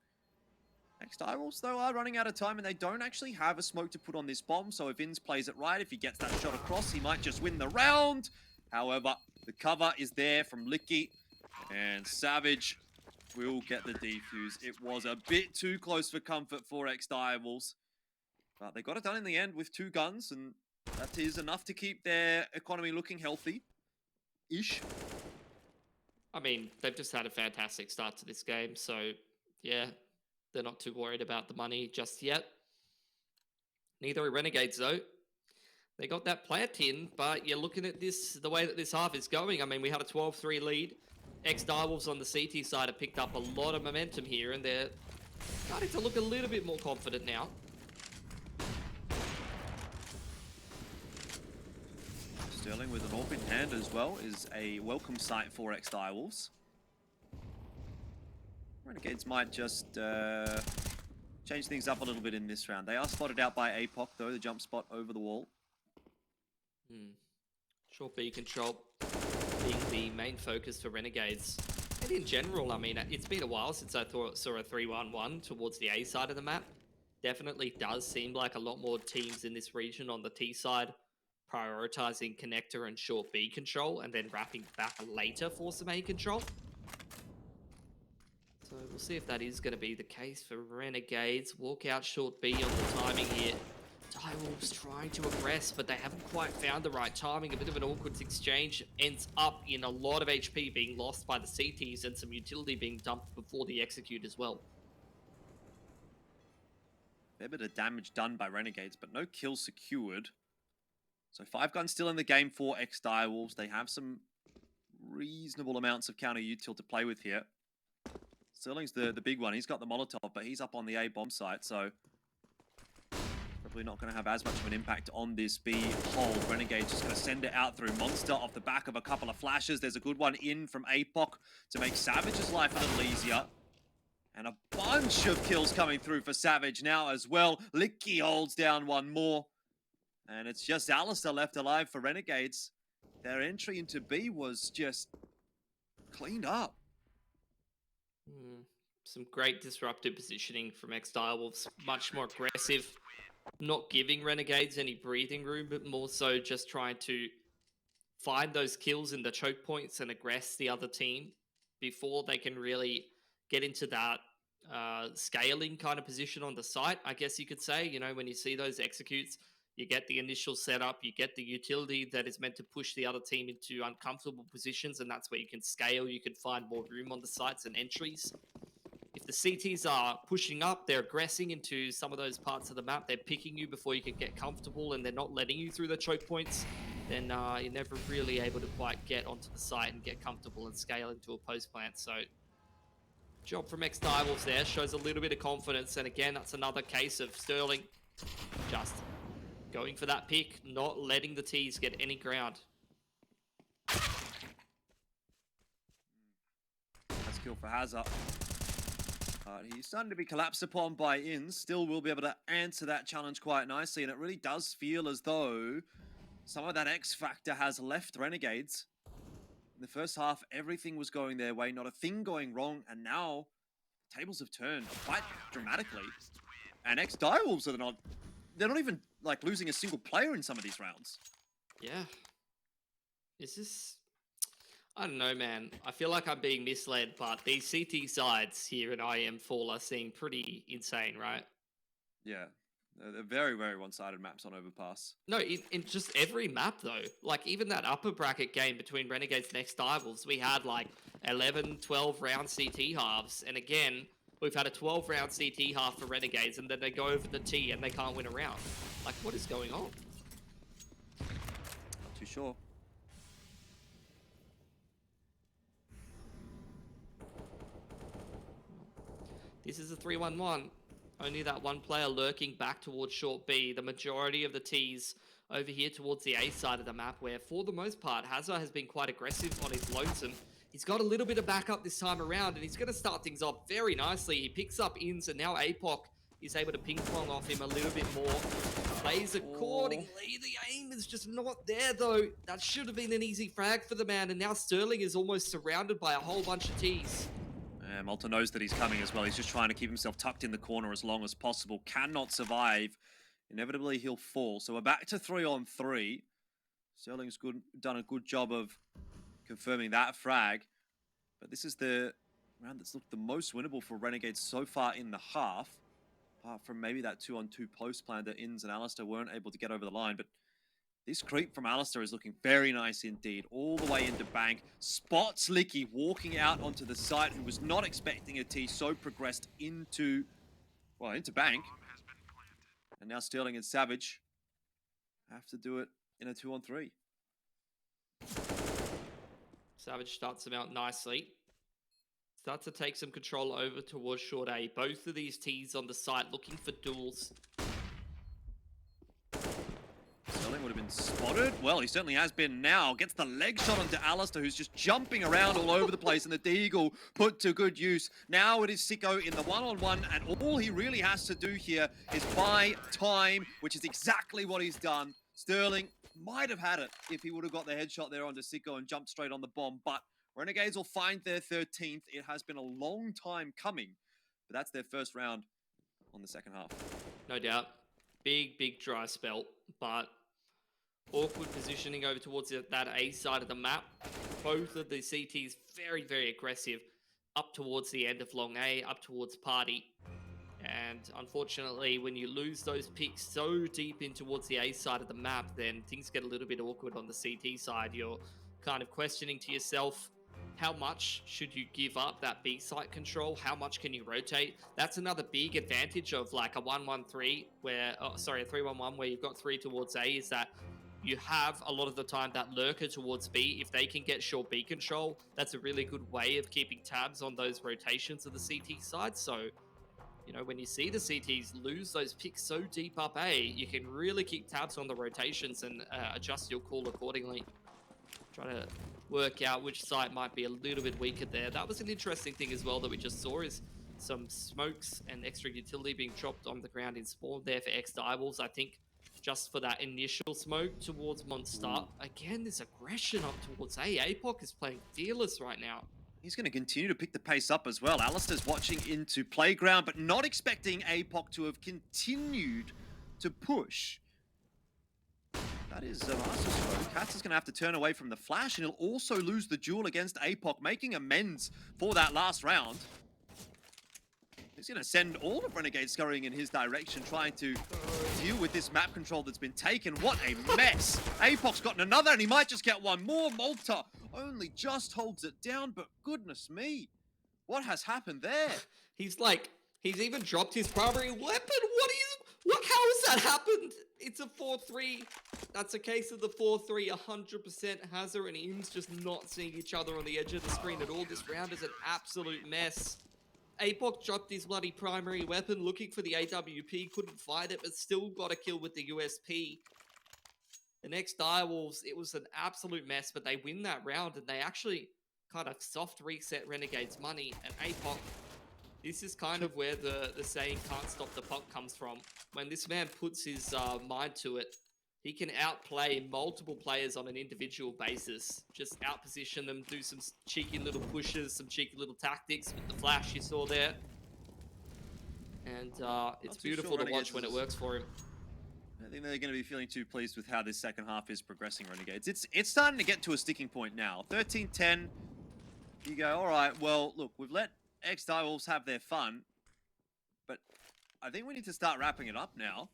Ex-Direwolves, though, are running out of time, and they don't actually have a smoke to put on this bomb, so if Inns plays it right, if he gets that shot across, he might just win the round. However, the cover is there from Licky, and Savage will get the defuse. It was a bit too close for comfort for ex-Direwolves, but they got it done in the end with 2 guns, and that is enough to keep their economy looking healthy-ish. I mean, they've just had a fantastic start to this game, so yeah, they're not too worried about the money just yet. Neither are Renegades, though. They got that plant in, but you're looking at this, the way that this half is going. I mean, we had a 12-3 lead. Ex-Direwolves on the CT side have picked up a lot of momentum here, and they're starting to look a little bit more confident now. Sterling with an AWP in hand as well is a welcome sight for ex-Direwolves. Renegades might just change things up a little bit in this round. They are spotted out by APOC, though, the jump spot over the wall. Short B control being the main focus for Renegades. And in general, I mean, it's been a while since I saw a 3-1-1 towards the A side of the map. Definitely does seem like a lot more teams in this region on the T side prioritizing connector and short B control and then wrapping back later for some A control. So we'll see if that is going to be the case for Renegades. Walk out short B on the timing here. Direwolves trying to aggress, but they haven't quite found the right timing. A bit of an awkward exchange ends up in a lot of HP being lost by the CTs and some utility being dumped before the execute as well. Fair bit of damage done by Renegades, but no kills secured. So 5 guns still in the game for ex-Direwolves. They have some reasonable amounts of counter util to play with here. Sterling's the big one. He's got the Molotov, but he's up on the A bomb site, so probably not going to have as much of an impact on this B hold. Renegade's just going to send it out through Monster off the back of a couple of flashes. There's a good one in from APOC to make Savage's life a little easier. And a bunch of kills coming through for Savage now as well. Licky holds down one more. And it's just Alistair left alive for Renegades. Their entry into B was just cleaned up. Some great disruptive positioning from ex-Direwolves. Much more aggressive. Not giving Renegades any breathing room, but more so just trying to find those kills in the choke points and aggress the other team before they can really get into that scaling kind of position on the site, I guess you could say. You know, when you see those executes, you get the initial setup, you get the utility that is meant to push the other team into uncomfortable positions, and that's where you can scale, you can find more room on the sites and entries. If the CTs are pushing up, they're aggressing into some of those parts of the map, they're picking you before you can get comfortable, and they're not letting you through the choke points, then you're never really able to quite get onto the site and get comfortable and scale into a post plant. So, job from ex-Direwolves there, shows a little bit of confidence, and again, that's another case of Sterling just going for that pick, not letting the T's get any ground. That's kill for Hazard. He's starting to be collapsed upon by Inns. Still will be able to answer that challenge quite nicely, and it really does feel as though some of that X factor has left Renegades. In the first half, everything was going their way, not a thing going wrong, and now tables have turned quite dramatically. And ex-Direwolves are they're not even like losing a single player in some of these rounds. Yeah. Is this... I don't know, man. I feel like I'm being misled, but these CT sides here in IEM Fall are seem pretty insane, right? Yeah. They're very, very one-sided maps on Overpass. No, in just every map, though. Like, even that upper bracket game between Renegades and ex-Direwolves, we had, like, 11, 12 round CT halves. And again, we've had a 12-round CT half for Renegades, and then they go over the T and they can't win a round. Like, what is going on? Not too sure. This is a 3-1-1. Only that one player lurking back towards short B. The majority of the T's over here towards the A side of the map, where for the most part, Hazza has been quite aggressive on his lonesome. He's got a little bit of backup this time around, and he's going to start things off very nicely. He picks up ins, and now APOC is able to ping pong off him a little bit more. Plays accordingly. The aim is just not there, though. That should have been an easy frag for the man, and now Sterling is almost surrounded by a whole bunch of T's. Malta knows that he's coming as well. He's just trying to keep himself tucked in the corner as long as possible. Cannot survive. Inevitably, he'll fall. So we're back to 3-on-3. Sterling's done a good job of confirming that frag. But this is the round that's looked the most winnable for Renegades so far in the half. Apart from maybe that 2-on-2 post plan that Inns and Alistair weren't able to get over the line. But this creep from Alistair is looking very nice indeed. All the way into bank. Spots Licky walking out onto the site, who was not expecting a T, so progressed into bank. And now Sterling and Savage have to do it in a 2-on-3. Savage starts him out nicely. Starts to take some control over towards short A. Both of these T's on the site looking for duels. Sterling would have been spotted. Well, he certainly has been now. Gets the leg shot onto Alistair, who's just jumping around all over the place, and the Deagle put to good use. Now it is Sicko in the one-on-one, and all he really has to do here is buy time, which is exactly what he's done. Sterling might have had it if he would have got the headshot there onto Sicko and jumped straight on the bomb, but Renegades will find their 13th. It has been a long time coming, but that's their first round on the second half. No doubt. Big dry spell, but awkward positioning over towards that A side of the map. Both of the CTs very aggressive up towards the end of long A, up towards party. And unfortunately, when you lose those picks so deep in towards the A side of the map, then things get a little bit awkward on the CT side. You're kind of questioning to yourself, how much should you give up that B site control? How much can you rotate? That's another big advantage of like a 1-1-3 where, a 3-1-1 where you've got 3 towards A, is that you have a lot of the time that lurker towards B. If they can get short B control, that's a really good way of keeping tabs on those rotations of the CT side. So, you know, when you see the CTs lose those picks so deep up A, you can really keep tabs on the rotations and adjust your call accordingly. Try to work out which site might be a little bit weaker there. That was an interesting thing as well that we just saw, is some smokes and extra utility being dropped on the ground in spawn there for ex-Direwolves. I think just for that initial smoke towards Monster. Again, this aggression up towards A. APOC is playing fearless right now. He's going to continue to pick the pace up as well. Alistair's watching into playground, but not expecting APOC to have continued to push. That is a master stroke. Katz is going to have to turn away from the flash, and he'll also lose the duel against APOC, making amends for that last round. He's going to send all of Renegades scurrying in his direction, trying to deal with this map control that's been taken. What a mess! APOC's gotten another, and he might just get one more. Malta only just holds it down, but goodness me, what has happened there? He's even dropped his primary weapon. How has that happened? It's a 4-3. That's a case of the 4-3, 100%. Hazard and Ims just not seeing each other on the edge of the screen at all. This round is an absolute mess. APOC dropped his bloody primary weapon, looking for the AWP, couldn't find it, but still got a kill with the USP. The next Direwolves, it was an absolute mess, but they win that round, and they actually kind of soft reset Renegades' money. And APOC, this is kind of where the saying "can't stop the puck" comes from. When this man puts his mind to it, he can outplay multiple players on an individual basis. Just outposition them, do some cheeky little pushes, some cheeky little tactics with the flash you saw there. And it's beautiful to watch when it works for him. I think they're going to be feeling too pleased with how this second half is progressing, Renegades. It's starting to get to a sticking point now. 13-10. You go, all right, well, look, we've let ex-Direwolves have their fun, but I think we need to start wrapping it up now.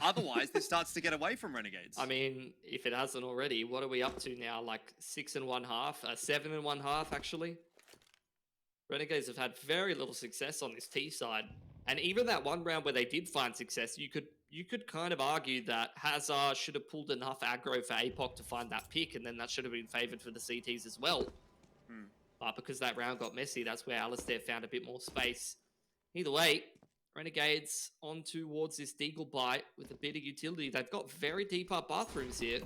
Otherwise, this starts to get away from Renegades. I mean, if it hasn't already, what are we up to now? Like 6 1/2, 7 1/2, actually. Renegades have had very little success on this T side. And even that one round where they did find success, you could kind of argue that Hazard should have pulled enough aggro for APOC to find that pick, and then that should have been favored for the CTs as well. But because that round got messy, that's where Alistair found a bit more space. Either way, Renegades on towards this Deagle bite with a bit of utility. They've got very deep up bathrooms here.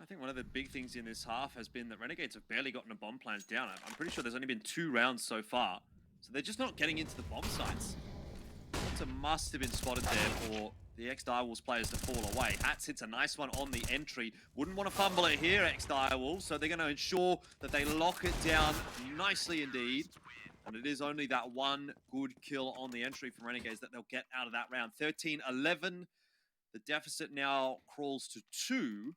I think one of the big things in this half has been that Renegades have barely gotten a bomb plant down. I'm pretty sure there's only been 2 rounds so far. So they're just not getting into the bomb sites. That must have been spotted there for the ex-Direwolves players to fall away. Hats hits a nice one on the entry. Wouldn't want to fumble it here, ex-Direwolves. So they're going to ensure that they lock it down nicely indeed. And it is only that one good kill on the entry from Renegades that they'll get out of that round. 13-11. The deficit now crawls to 2.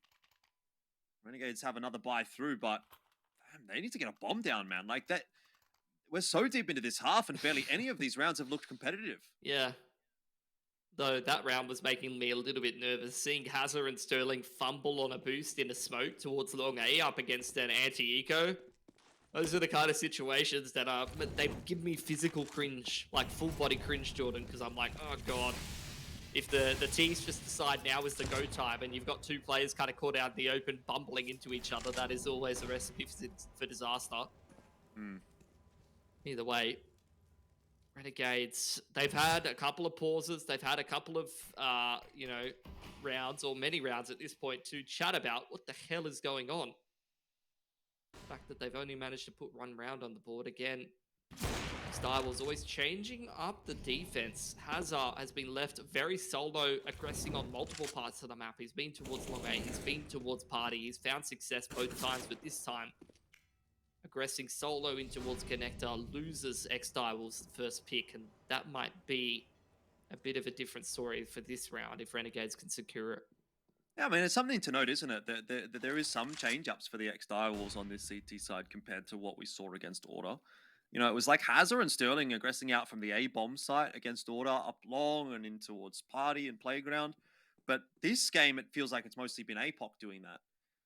Renegades have another buy through, but damn, they need to get a bomb down, man. Like that, we're so deep into this half, and barely any of these rounds have looked competitive. Yeah. Though that round was making me a little bit nervous, seeing Hazard and Sterling fumble on a boost in a smoke towards long A up against an anti-eco. Those are the kind of situations that they give me physical cringe, like full body cringe, Jordan, because I'm like, oh god. If the T's just decide now is the go time and you've got 2 players kind of caught out in the open bumbling into each other, that is always a recipe for disaster. Either way, Renegades, they've had a couple of pauses. They've had a couple of, rounds or many rounds at this point to chat about what the hell is going on. The fact that they've only managed to put 1 round on the board again. Style was always changing up the defense. Hazard has been left very solo, aggressing on multiple parts of the map. He's been towards long A, he's been towards party. He's found success both times, but this time, aggressing solo in towards connector, loses ex-Direwolves the first pick, and that might be a bit of a different story for this round if Renegades can secure it. Yeah, I mean, it's something to note, isn't it? That there is some change-ups for the ex-Direwolves on this CT side compared to what we saw against Order. You know, it was like Hazard and Sterling aggressing out from the A bomb site against Order, up long and in towards Party and Playground. But this game, it feels like it's mostly been APOC doing that.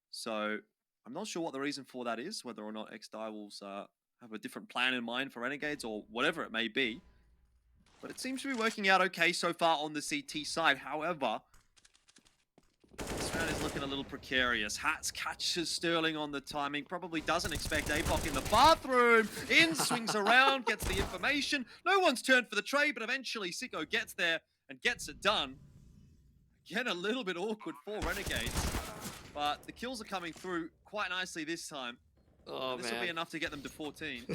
So I'm not sure what the reason for that is, whether or not ex-Direwolves have a different plan in mind for Renegades or whatever it may be. But it seems to be working out okay so far on the CT side. However, this round is looking a little precarious. Hats catches Sterling on the timing. Probably doesn't expect APOC in the bathroom. In, swings around, gets the information. No one's turned for the trade, but eventually Sicko gets there and gets it done. Again, a little bit awkward for Renegades. But the kills are coming through quite nicely this time. Oh, this will be enough to get them to 14.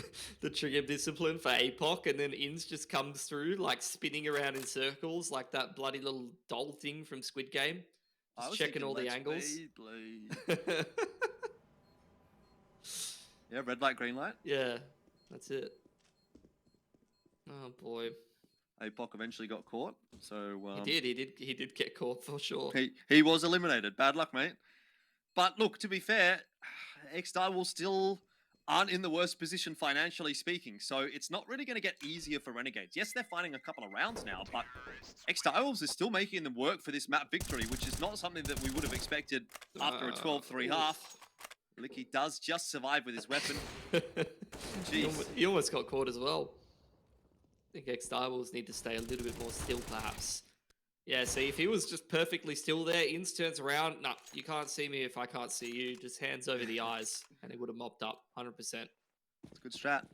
The trigger discipline for APOC, and then Inns just comes through, like spinning around in circles, like that bloody little doll thing from Squid Game. Just checking all the angles. Bleed. Yeah, red light, green light. Yeah, that's it. Oh boy. APOC eventually got caught, so He did get caught for sure. He was eliminated. Bad luck, mate. But look, to be fair, ex-Direwolves still aren't in the worst position financially speaking, so it's not really going to get easier for Renegades. Yes, they're fighting a couple of rounds now, but ex-Direwolves is still making them work for this map victory, which is not something that we would have expected after a 12-3 half. Licky does just survive with his weapon. Jeez. He almost got caught as well. I think ex-Direwolves need to stay a little bit more still, perhaps. Yeah, see, if he was just perfectly still there, Inns turns around, nah, you can't see me if I can't see you, just hands over the eyes, and he would have mopped up, 100%. It's a good strat.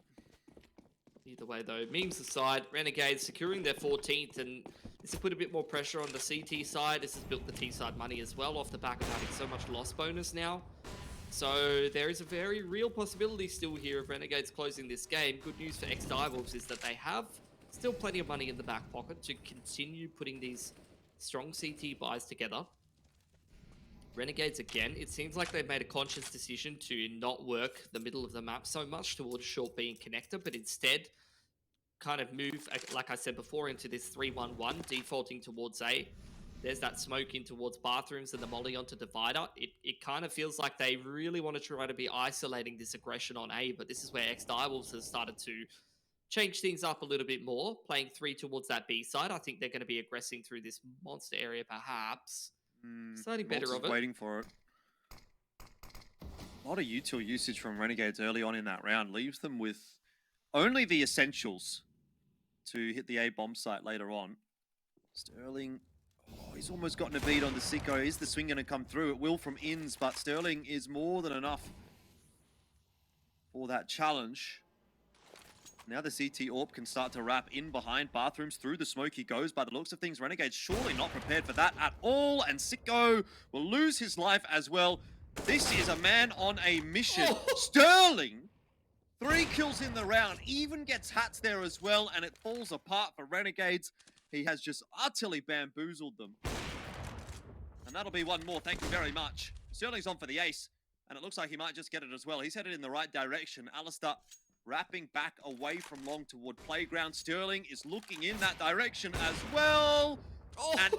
Either way, though, memes aside, Renegades securing their 14th, and this has put a bit more pressure on the CT side. This has built the T side money as well off the back of having so much loss bonus now. So there is a very real possibility still here of Renegades closing this game. Good news for ex-Direwolves is that they have still plenty of money in the back pocket to continue putting these strong CT buys together. Renegades, again, it seems like they've made a conscious decision to not work the middle of the map so much towards short being connector, but instead kind of move, like I said before, into this 3-1-1, defaulting towards A. There's that smoke in towards bathrooms and the molly onto divider. It kind of feels like they really want to try to be isolating this aggression on A, but this is where ex-Direwolves has started to change things up a little bit more, playing 3 towards that B side. I think they're going to be aggressing through this monster area, perhaps. Starting better of it. Waiting for it. A lot of util usage from Renegades early on in that round leaves them with only the essentials to hit the A bomb site later on. Sterling, oh, he's almost gotten a beat on the Sicko. Is the swing going to come through? It will from Inns, but Sterling is more than enough for that challenge. Now the CT AWP can start to wrap in behind bathrooms. Through the smoke he goes. By the looks of things, Renegades surely not prepared for that at all. And Sicko will lose his life as well. This is a man on a mission. Sterling, 3 kills in the round, even gets hats there as well, and it falls apart for Renegades. He has just utterly bamboozled them. And that'll be one more, thank you very much. Sterling's on for the ace, and it looks like he might just get it as well. He's headed in the right direction. Alistair wrapping back away from long toward playground. Sterling is looking in that direction as well. And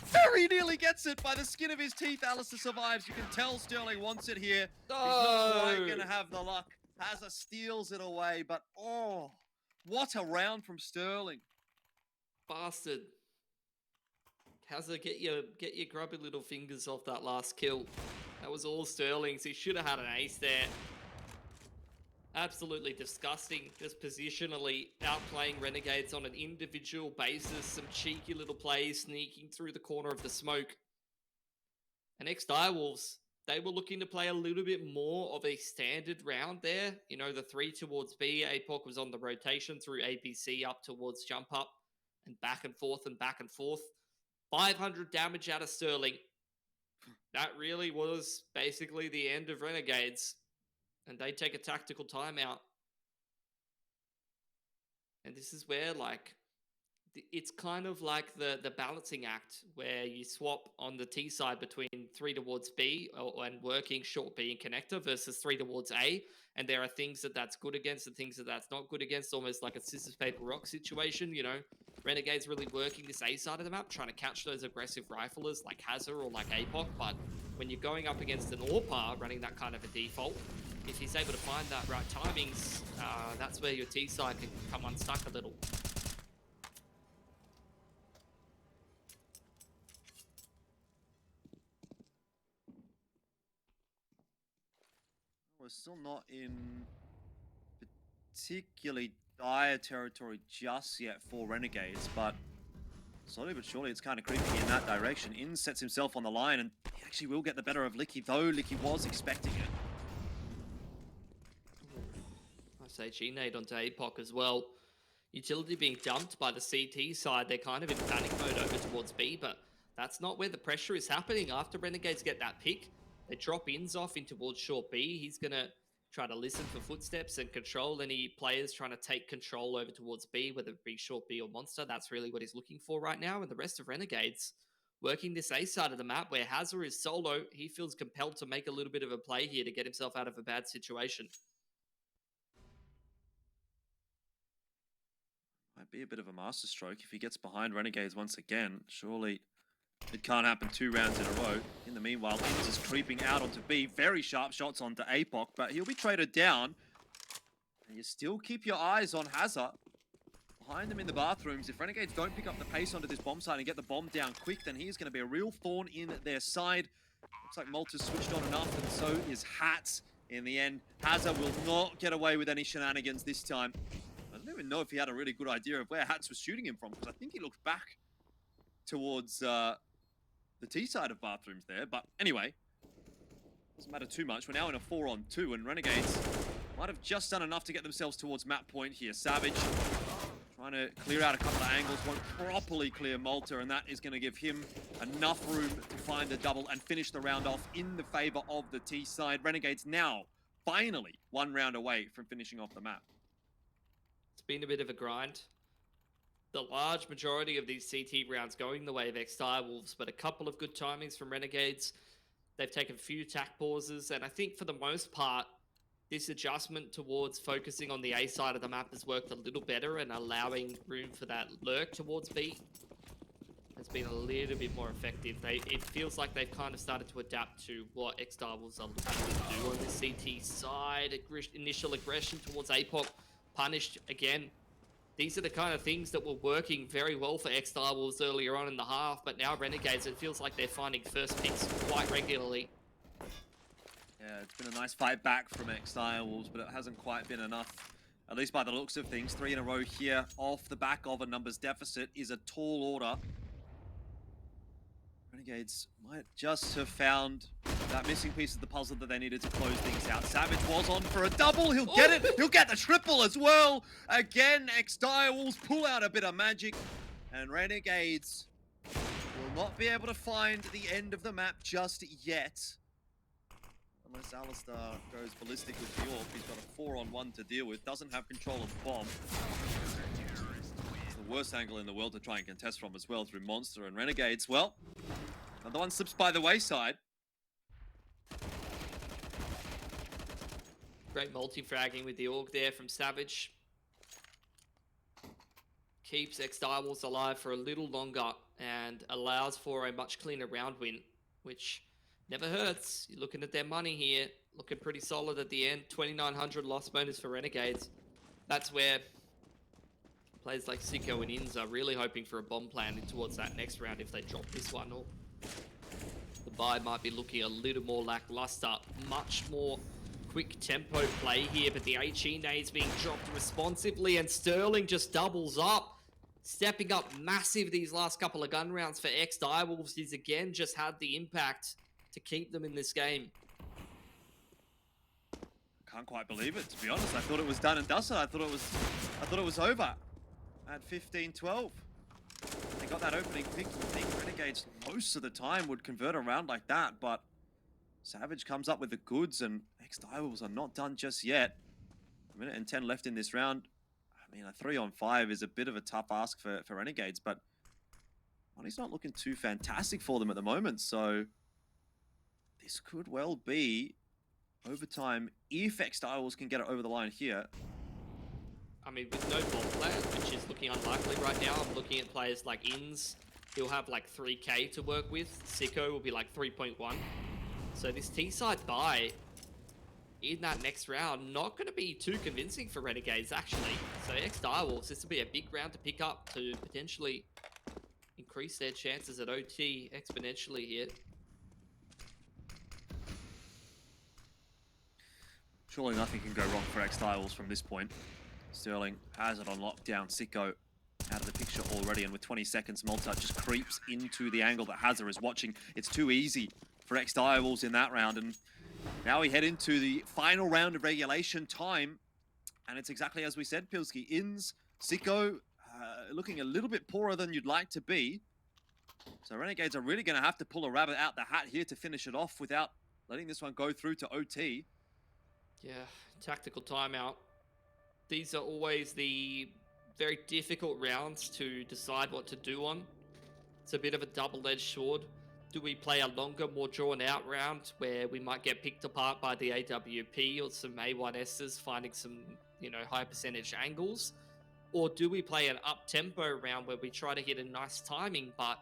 very nearly gets it by the skin of his teeth. Alistair survives. You can tell Sterling wants it here. He's not quite going to have the luck. Hazza steals it away, but oh, what a round from Sterling. Bastard. Hazza, get your grubby little fingers off that last kill. That was all Sterling's. He should have had an ace there. Absolutely disgusting. Just positionally outplaying Renegades on an individual basis. Some cheeky little plays sneaking through the corner of the smoke. And ex-Direwolves, they were looking to play a little bit more of a standard round there. You know, the 3 towards B. APOC was on the rotation through APC up towards jump up and back and forth and back and forth. 500 damage out of Sterling. That really was basically the end of Renegades. And they take a tactical timeout. And this is where, like, it's kind of like the balancing act where you swap on the T side between 3 towards B and working short B and connector versus 3 towards A. And there are things that's good against and things that's not good against, almost like a scissors, paper, rock situation. You know, Renegades really working this A side of the map, trying to catch those aggressive riflers like Hazza or like APOC. But when you're going up against an AWPA running that kind of a default, if he's able to find that right timings, that's where your T side can come unstuck a little. We're still not in particularly dire territory just yet for Renegades, but slowly but surely it's kind of creeping in that direction. In sets himself on the line, and he actually will get the better of Licky, though Licky was expecting it. SHE nade onto APOC as well. Utility being dumped by the CT side. They're kind of in panic mode over towards B, but that's not where the pressure is happening. After Renegades get that pick, they drop Ins off in towards short B. He's going to try to listen for footsteps and control any players trying to take control over towards B, whether it be short B or monster. That's really what he's looking for right now. And the rest of Renegades working this A side of the map where Hazza is solo. He feels compelled to make a little bit of a play here to get himself out of a bad situation. Might be a bit of a masterstroke if he gets behind Renegades once again. Surely it can't happen 2 rounds in a row. In the meanwhile, Inns is creeping out onto B. Very sharp shots onto APOC, but he'll be traded down. And you still keep your eyes on Hazza. Behind them in the bathrooms. If Renegades don't pick up the pace onto this bomb site and get the bomb down quick, then he is going to be a real thorn in their side. Looks like Malta's switched on enough, and so is Hats. In the end, Hazza will not get away with any shenanigans this time. I don't even know if he had a really good idea of where Hats was shooting him from, because I think he looked back towards the T side of bathrooms there. But anyway, doesn't matter too much. We're now in a 4-on-2, and Renegades might have just done enough to get themselves towards map point here. Savage trying to clear out a couple of angles, won't properly clear Malta, and that is going to give him enough room to find the double and finish the round off in the favor of the T side. Renegades now finally 1 round away from finishing off the map. It's been a bit of a grind. The large majority of these CT rounds going the way of ex-Direwolves, but a couple of good timings from Renegades. They've taken a few tack pauses, and I think for the most part, this adjustment towards focusing on the A side of the map has worked a little better, and allowing room for that lurk towards B has been a little bit more effective. It feels like they've kind of started to adapt to what ex-Direwolves are looking to do on the CT side. Initial aggression towards APOC, punished again. These are the kind of things that were working very well for ex-Direwolves earlier on in the half, but now Renegades, it feels like they're finding first picks quite regularly. Yeah, it's been a nice fight back from ex-Direwolves, but it hasn't quite been enough. At least by the looks of things, 3 in a row here off the back of a numbers deficit is a tall order. Renegades might just have found that missing piece of the puzzle that they needed to close things out. Savage was on for a double. He'll get it. He'll get the triple as well. Again, ex-Direwolves pull out a bit of magic. And Renegades will not be able to find the end of the map just yet. Unless Alistair goes ballistic with York. He's got a 4-on-1 to deal with. Doesn't have control of the bomb. It's the worst angle in the world to try and contest from as well through Monster and Renegades. Well, another one slips by the wayside. Great multi-fragging with the Org there from Savage. Keeps ex-Direwolves alive for a little longer and allows for a much cleaner round win, which never hurts. You're looking at their money here, looking pretty solid at the end. 2,900 loss bonus for Renegades. That's where players like Sicko and Inns are really hoping for a bomb plan in towards that next round if they drop this one. Or the buy might be looking a little more lackluster. Much more quick tempo play here, but the HE nades being dropped responsively, and Sterling just doubles up. Stepping up massive these last couple of gun rounds for ex-Direwolves. He's again just had the impact to keep them in this game. Can't quite believe it, to be honest. I thought it was done and dusted. I thought it was over at 15-12. They got that opening pick. You think Renegades most of the time would convert a round like that, but Savage comes up with the goods, and ex-Direwolves are not done just yet. 1:10 left in this round. I mean, a 3-on-5 is a bit of a tough ask for Renegades, but money's not looking too fantastic for them at the moment, so this could well be overtime if ex-Direwolves can get it over the line here. I mean, with no bomb plan, which is looking unlikely right now, I'm looking at players like Inns. He'll have like 3k to work with. Sicko will be like 3.1. So this T-side buy in that next round, not going to be too convincing for Renegades, actually. So ex-Direwolves, this will be a big round to pick up to potentially increase their chances at OT exponentially here. Surely nothing can go wrong for ex-Direwolves from this point. Sterling has it on lockdown. Sicko out of the picture already, and with 20 seconds, Malta just creeps into the angle that Hazard is watching. It's too easy for ex-Direwolves in that round, and now we head into the final round of regulation time, and it's exactly as we said, Pilski. Inns, Sicko, looking a little bit poorer than you'd like to be. So Renegades are really going to have to pull a rabbit out the hat here to finish it off without letting this one go through to OT. Yeah, tactical timeout. These are always the very difficult rounds to decide what to do on. It's a bit of a double-edged sword. Do we play a longer, more drawn-out round where we might get picked apart by the AWP or some A1Ss finding some, high percentage angles? Or do we play an up-tempo round where we try to hit a nice timing, but,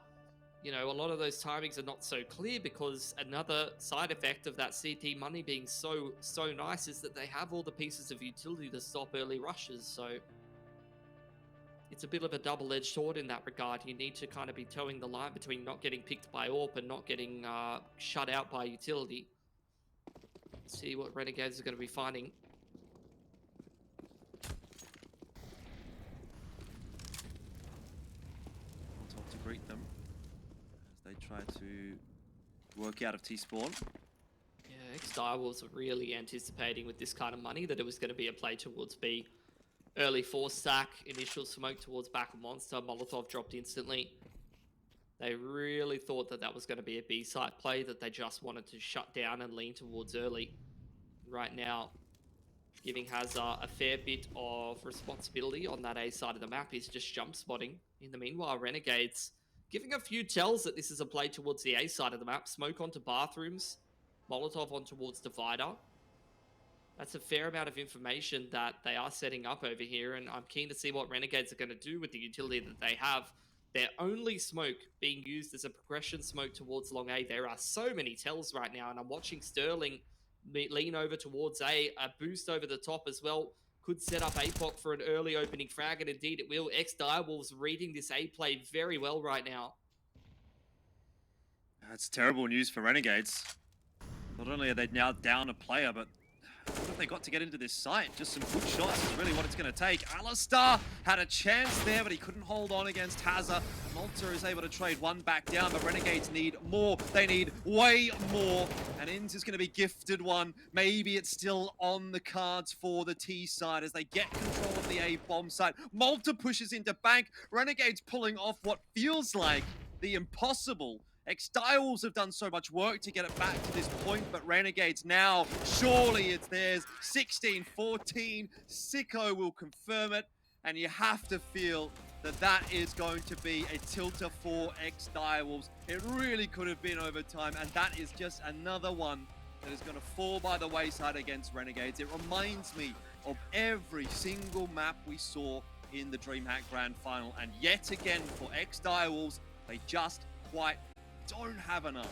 a lot of those timings are not so clear because another side effect of that CT money being so nice is that they have all the pieces of utility to stop early rushes, so it's a bit of a double-edged sword in that regard. You need to kind of be towing the line between not getting picked by AWP and not getting shut out by utility. Let's see what Renegades are going to be finding. Top to greet them as they try to work out of T-spawn. Yeah, ex-Direwolves are really anticipating with this kind of money that it was going to be a play towards B. Early 4-stack, initial smoke towards back of Monster, Molotov dropped instantly. They really thought that that was going to be a B-site play that they just wanted to shut down and lean towards early. Right now, giving Hazard a fair bit of responsibility on that A side of the map. He's just jump spotting. In the meanwhile, Renegades giving a few tells that this is a play towards the A side of the map. Smoke onto bathrooms, Molotov on towards Divider. That's a fair amount of information that they are setting up over here, and I'm keen to see what Renegades are going to do with the utility that they have. Their only smoke being used as a progression smoke towards long A. There are so many tells right now, and I'm watching Sterling lean over towards A. A boost over the top as well could set up APOC for an early opening frag, and indeed it will. Ex-Direwolves reading this A play very well right now. That's terrible news for Renegades. Not only are they now down a player, but what have they got to get into this site? Just some good shots is really what it's going to take. Alistar had a chance there, but he couldn't hold on against Hazza. Malta is able to trade one back down, but Renegades need more. They need way more. And Inns is going to be gifted one. Maybe it's still on the cards for the T side as they get control of the A bomb site. Malta pushes into Bank. Renegades pulling off what feels like the impossible. Ex-Direwolves have done so much work to get it back to this point, but Renegades now, surely it's theirs. 16-14, Sicko will confirm it, and you have to feel that that is going to be a tilter for Ex-Direwolves. It really could have been overtime, and that is just another one that is going to fall by the wayside against Renegades. It reminds me of every single map we saw in the DreamHack Grand Final, and yet again for Ex-Direwolves, they just quite don't have enough.